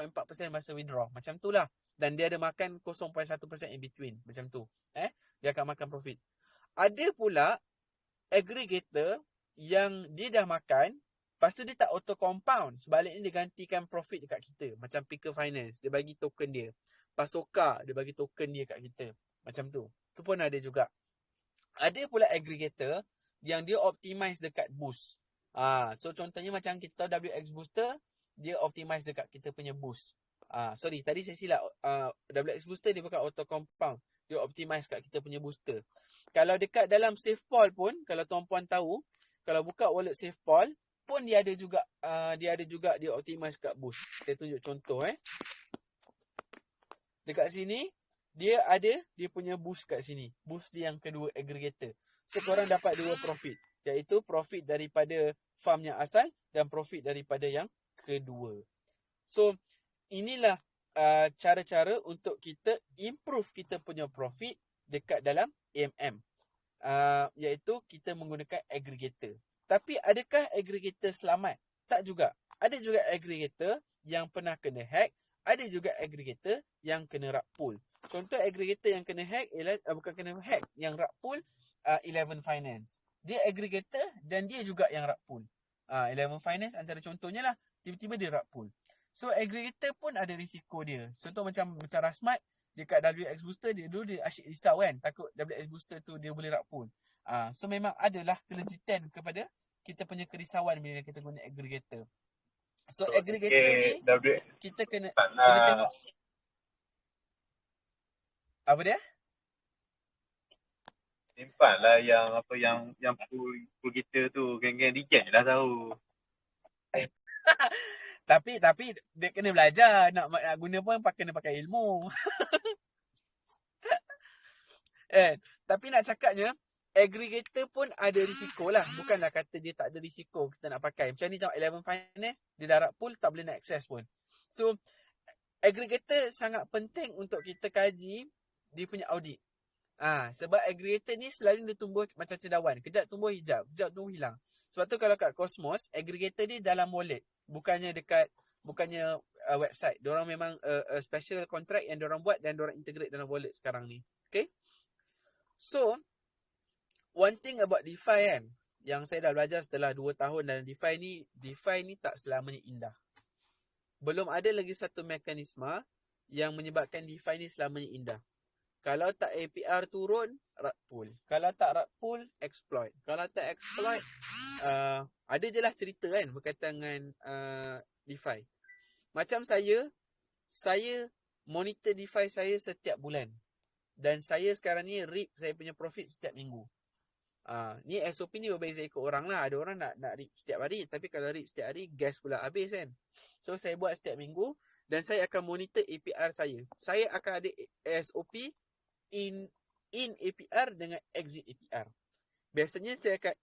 masa withdraw. Macam tu lah. Dan dia ada makan 0.1% in between. Macam tu. Dia akan makan profit. Ada pula aggregator yang dia dah makan, lepas tu dia tak auto compound. Sebaliknya dia gantikan profit dekat kita. Macam Pickle Finance, dia bagi token dia. Pasoka, dia bagi token dia kat kita. Macam tu. Tu pun ada juga. Ada pula aggregator yang dia optimize dekat boost. So contohnya macam kita tahu WX Booster, dia optimize dekat kita punya boost. Sorry, tadi saya silap. WX booster dia bukan auto compound. Dia optimize kat kita punya booster. Kalau dekat dalam SafePol pun, kalau tuan-puan tahu, kalau buka wallet SafePol pun dia ada juga dia optimize kat boost. Saya tunjuk contoh Dekat sini dia ada dia punya boost kat sini. Boost dia yang kedua aggregator. So korang dapat dua profit, iaitu profit daripada farm yang asal dan profit daripada yang kedua. So inilah cara-cara untuk kita improve kita punya profit dekat dalam AMM. Iaitu kita menggunakan aggregator. Tapi adakah aggregator selamat? Tak juga. Ada juga aggregator yang pernah kena hack. Ada juga aggregator yang kena rug pull. Contoh aggregator yang kena hack ialah bukan kena hack, yang rug pull 11 Finance. Dia aggregator dan dia juga yang rug pull. 11 Finance antara contohnya lah, tiba-tiba dia rug pull. So aggregator pun ada risiko dia. Contoh macam Rasmat dekat WX Booster dia dulu dia asyik risau kan, takut WX Booster tu dia boleh rug pull. So memang adalah kelejitan kepada kita punya kerisauan bila kita guna aggregator. So aggregator ni kita kena tengok apa dia? Simpan lah yang pool kita tu, geng-geng reject je lah tahu. Tapi dia kena belajar nak guna pun kena pakai ilmu. Tapi nak cakapnya aggregator pun ada risiko lah. Bukanlah kata dia tak ada risiko kita nak pakai. Macam ni tengok 11 Finance, dia darab pool tak boleh nak access pun. So aggregator sangat penting untuk kita kaji dia punya audit. Sebab aggregator ni selalu dia tumbuh macam cendawan. Kejap tumbuh hijau, kejap tumbuh hilang. Sebab tu kalau kat Cosmos, aggregator ni dalam wallet. Bukannya website. Diorang memang special contract yang diorang buat dan diorang integrate dalam wallet sekarang ni. Okay? So, one thing about DeFi kan, yang saya dah belajar setelah 2 tahun dalam DeFi ni tak selamanya indah. Belum ada lagi satu mekanisme yang menyebabkan DeFi ni selamanya indah. Kalau tak APR turun, rug pull. Kalau tak rug pull, exploit. Kalau tak exploit, ada je lah cerita kan berkaitan dengan DeFi. Macam saya monitor DeFi saya setiap bulan. Dan saya sekarang ni RIP saya punya profit setiap minggu. Ni SOP ni berbeza ikut orang lah. Ada orang nak RIP setiap hari. Tapi kalau RIP setiap hari, gas pula habis kan. So saya buat setiap minggu. Dan saya akan monitor APR saya. Saya akan ada SOP in APR dengan exit APR. Biasanya saya akan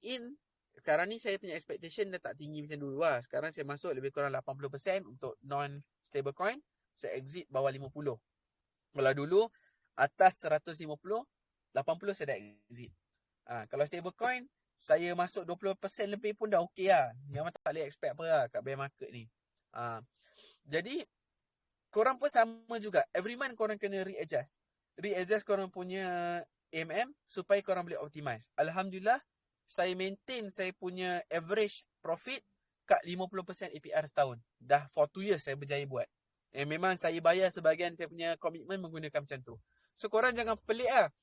sekarang ni saya punya expectation dah tak tinggi macam dulu lah. Sekarang saya masuk lebih kurang 80% untuk non-stable coin. Saya exit bawah 50. Kalau dulu atas 150, 80 saya dah exit. Kalau stable coin, saya masuk 20% lebih pun dah okey lah. Memang tak boleh expect apa lah kat bear market ni. Jadi, korang pun sama juga. Every month korang kena readjust korang punya AMM supaya korang boleh optimize. Alhamdulillah, saya maintain saya punya average profit kat 50% APR setahun. Dah for 2 years saya berjaya buat. Memang saya bayar sebahagian saya punya komitmen menggunakan macam tu. So korang jangan pelik lah.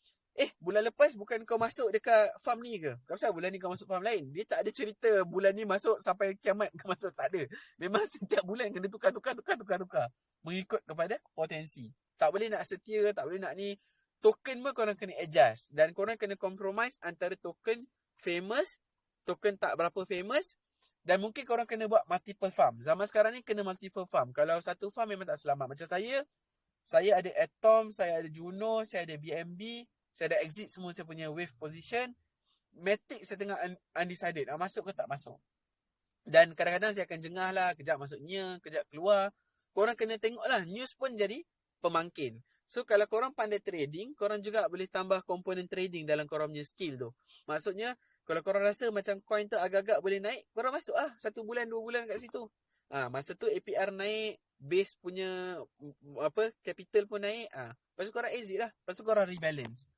Bulan lepas bukan kau masuk dekat farm ni ke? Kenapa bulan ni kau masuk farm lain? Dia tak ada cerita bulan ni masuk sampai kiamat kau masuk, tak ada. Memang setiap bulan kena tukar. Mengikut kepada potensi. Tak boleh nak setia, tak boleh nak ni. Token pun korang kena adjust. Dan korang kena compromise antara token famous, token tak berapa famous. Dan mungkin korang kena buat multiple farm. Zaman sekarang ni kena multiple farm. Kalau satu farm memang tak selamat. Macam saya ada Atom, saya ada Juno, saya ada BNB. Saya ada exit semua saya punya wave position. Matic saya tengah undecided. Nak masuk ke tak masuk. Dan kadang-kadang saya akan jengah lah. Kejap masuk Nia, kejap keluar. Korang kena tengok lah. News pun jadi pemangkin. So kalau korang pandai trading, korang juga boleh tambah komponen trading dalam korang punya skill tu. Maksudnya, kalau korang rasa macam coin tu agak-agak boleh naik, korang masuk lah 1 bulan, 2 bulan kat situ. Masa tu APR naik, base punya capital pun naik. Lepas tu korang exit lah. Lepas tu korang rebalance.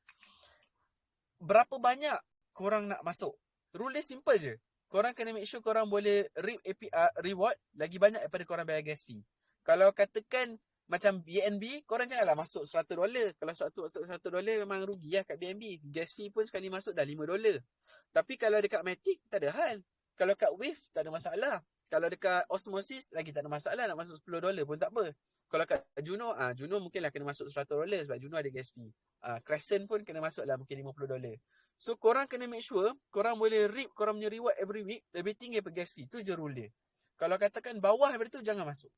Berapa banyak korang nak masuk? Rule dia simple je. Korang kena make sure korang boleh reap APR reward lagi banyak daripada korang bayar gas fee. Kalau katakan macam BNB, korang janganlah masuk $100. Kalau $100 memang rugi lah kat BNB. Gas fee pun sekali masuk dah $5. Tapi kalau dekat Matic, tak ada hal. Kalau kat Wave, tak ada masalah. Kalau dekat Osmosis lagi tak ada masalah, nak masuk $10 pun tak apa. Kalau kat Juno, Juno mungkinlah kena masuk $100 sebab Juno ada gas fee. Crescent pun kena masuk lah mungkin $50. So korang kena make sure korang boleh reap korang punya reward every week lebih tinggi daripada gas fee. Tu je rule dia. Kalau katakan bawah daripada tu, jangan masuk.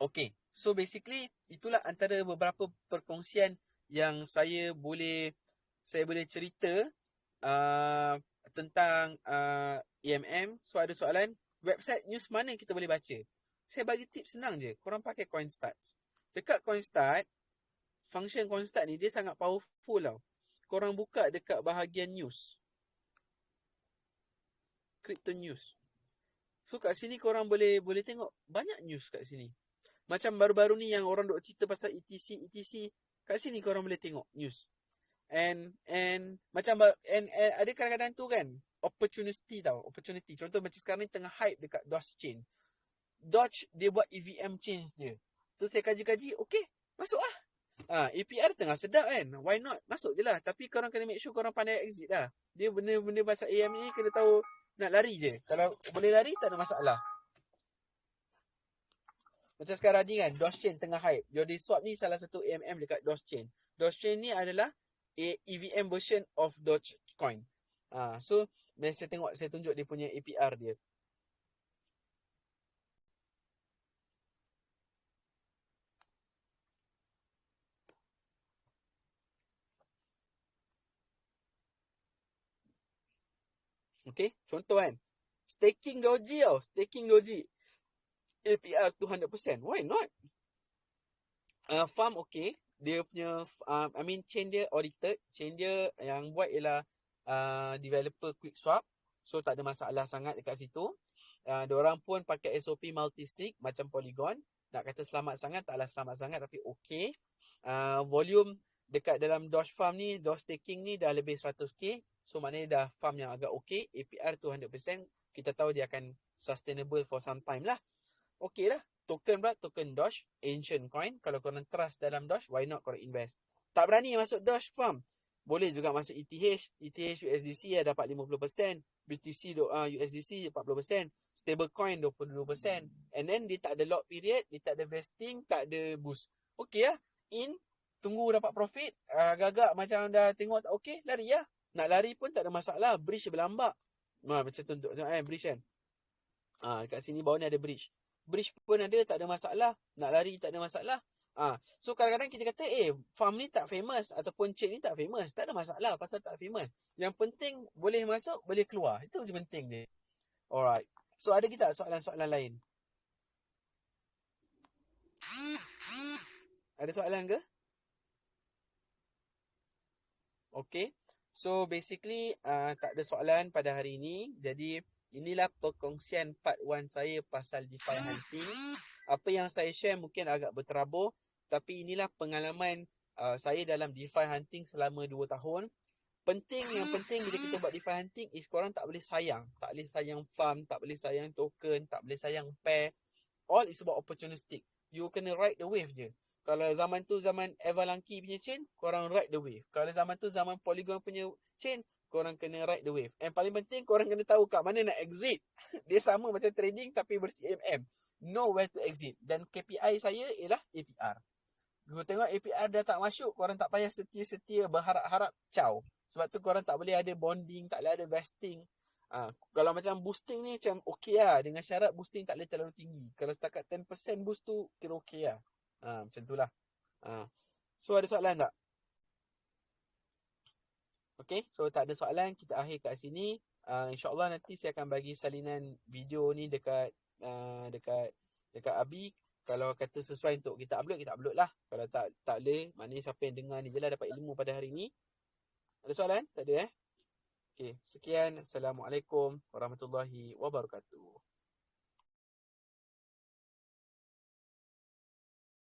Okay. So basically itulah antara beberapa perkongsian yang saya boleh cerita tentang EMM. So ada soalan, website news mana kita boleh baca? Saya bagi tips senang je. Korang pakai CoinStart. Dekat CoinStart, function CoinStart ni dia sangat powerful tau. Korang buka dekat bahagian news, crypto news. So kat sini korang boleh tengok banyak news kat sini. Macam baru-baru ni yang orang duk cerita pasal ETC, kat sini korang boleh tengok news. And ada kadang-kadang tu kan opportunity. Contoh macam sekarang ni tengah hype dekat Doge chain. Doge dia buat EVM change dia. Tu saya kaji-kaji, okay, masuk lah. APR tengah sedap kan, why not, masuk je lah. Tapi korang kena make sure korang pandai exit lah. Dia benda-benda pasal AM ni kena tahu nak lari je. Kalau boleh lari tak ada masalah. Macam sekarang ni kan Doge chain tengah hype. Jordi Swap ni salah satu AMM dekat Doge chain. Doge chain ni adalah EVM version of Dogecoin. So saya tunjuk dia punya APR dia. Okay, contoh kan, staking Doji tau. Staking Doji APR 200%. Why not? Farm okay. Dia punya chain dia audited. Chain dia yang buat ialah developer QuickSwap. So tak ada masalah sangat dekat situ. Diorang pun pakai SOP multisig macam Polygon. Nak kata selamat sangat, taklah selamat sangat tapi okay. Volume dekat dalam Doge Farm ni, Doge staking ni dah lebih 100k. So maknanya dah farm yang agak okay. APR 200%. Kita tahu dia akan sustainable for some time lah. Okay lah. Token Doge, ancient coin. Kalau korang trust dalam Doge, why not korang invest? Tak berani masuk Doge Farm, boleh juga masuk ETH. ETH USDC dapat 50%. BTC USDC 40%. Stablecoin 22%. And then dia tak ada lock period, dia tak ada vesting, tak ada boost. Okay lah. Tunggu dapat profit. Agak-agak macam dah tengok tak okay, lari lah. Nak lari pun tak ada masalah. Bridge berlambak. Macam tu bridge kan. Dekat sini bawah ni ada bridge. Bridge pun ada, tak ada masalah. Nak lari tak ada masalah. So kadang-kadang kita kata farm ni tak famous ataupun chain ni tak famous. Tak ada masalah pasal tak famous. Yang penting boleh masuk, boleh keluar. Itu je penting dia. Alright. So ada kita soalan-soalan lain? Ada soalan ke? Okay. So basically tak ada soalan pada hari ini. Jadi inilah perkongsian part 1 saya pasal DeFi hunting. Apa yang saya share mungkin agak berterabur, tapi inilah pengalaman saya dalam DeFi hunting selama 2 tahun. Yang penting bila kita buat DeFi hunting is korang tak boleh sayang. Tak boleh sayang farm, tak boleh sayang token, tak boleh sayang pair. All is about opportunistic. You kena ride the wave je. Kalau zaman tu zaman Avalanche punya chain, korang ride the wave. Kalau zaman tu zaman Polygon punya chain, korang kena ride the wave. And paling penting korang kena tahu kat mana nak exit. Dia sama macam trading tapi ber-CMM. Know where to exit. Dan KPI saya ialah APR. Kalau tengok APR dah tak masuk, korang tak payah setia-setia berharap-harap caw. Sebab tu korang tak boleh ada bonding, tak boleh ada vesting. Kalau macam boosting ni macam okey lah. Dengan syarat boosting tak boleh terlalu tinggi. Kalau setakat 10% boost tu kira okey lah. Macam tu lah. So ada soalan tak? Okay, so tak ada soalan, kita akhir kat sini. InsyaAllah nanti saya akan bagi salinan video ni dekat Abi. Kalau kata sesuai untuk kita upload lah. Kalau tak boleh, maknanya siapa yang dengar ni je lah dapat ilmu pada hari ni. Ada soalan? Tak ada Okay, sekian. Assalamualaikum warahmatullahi wabarakatuh.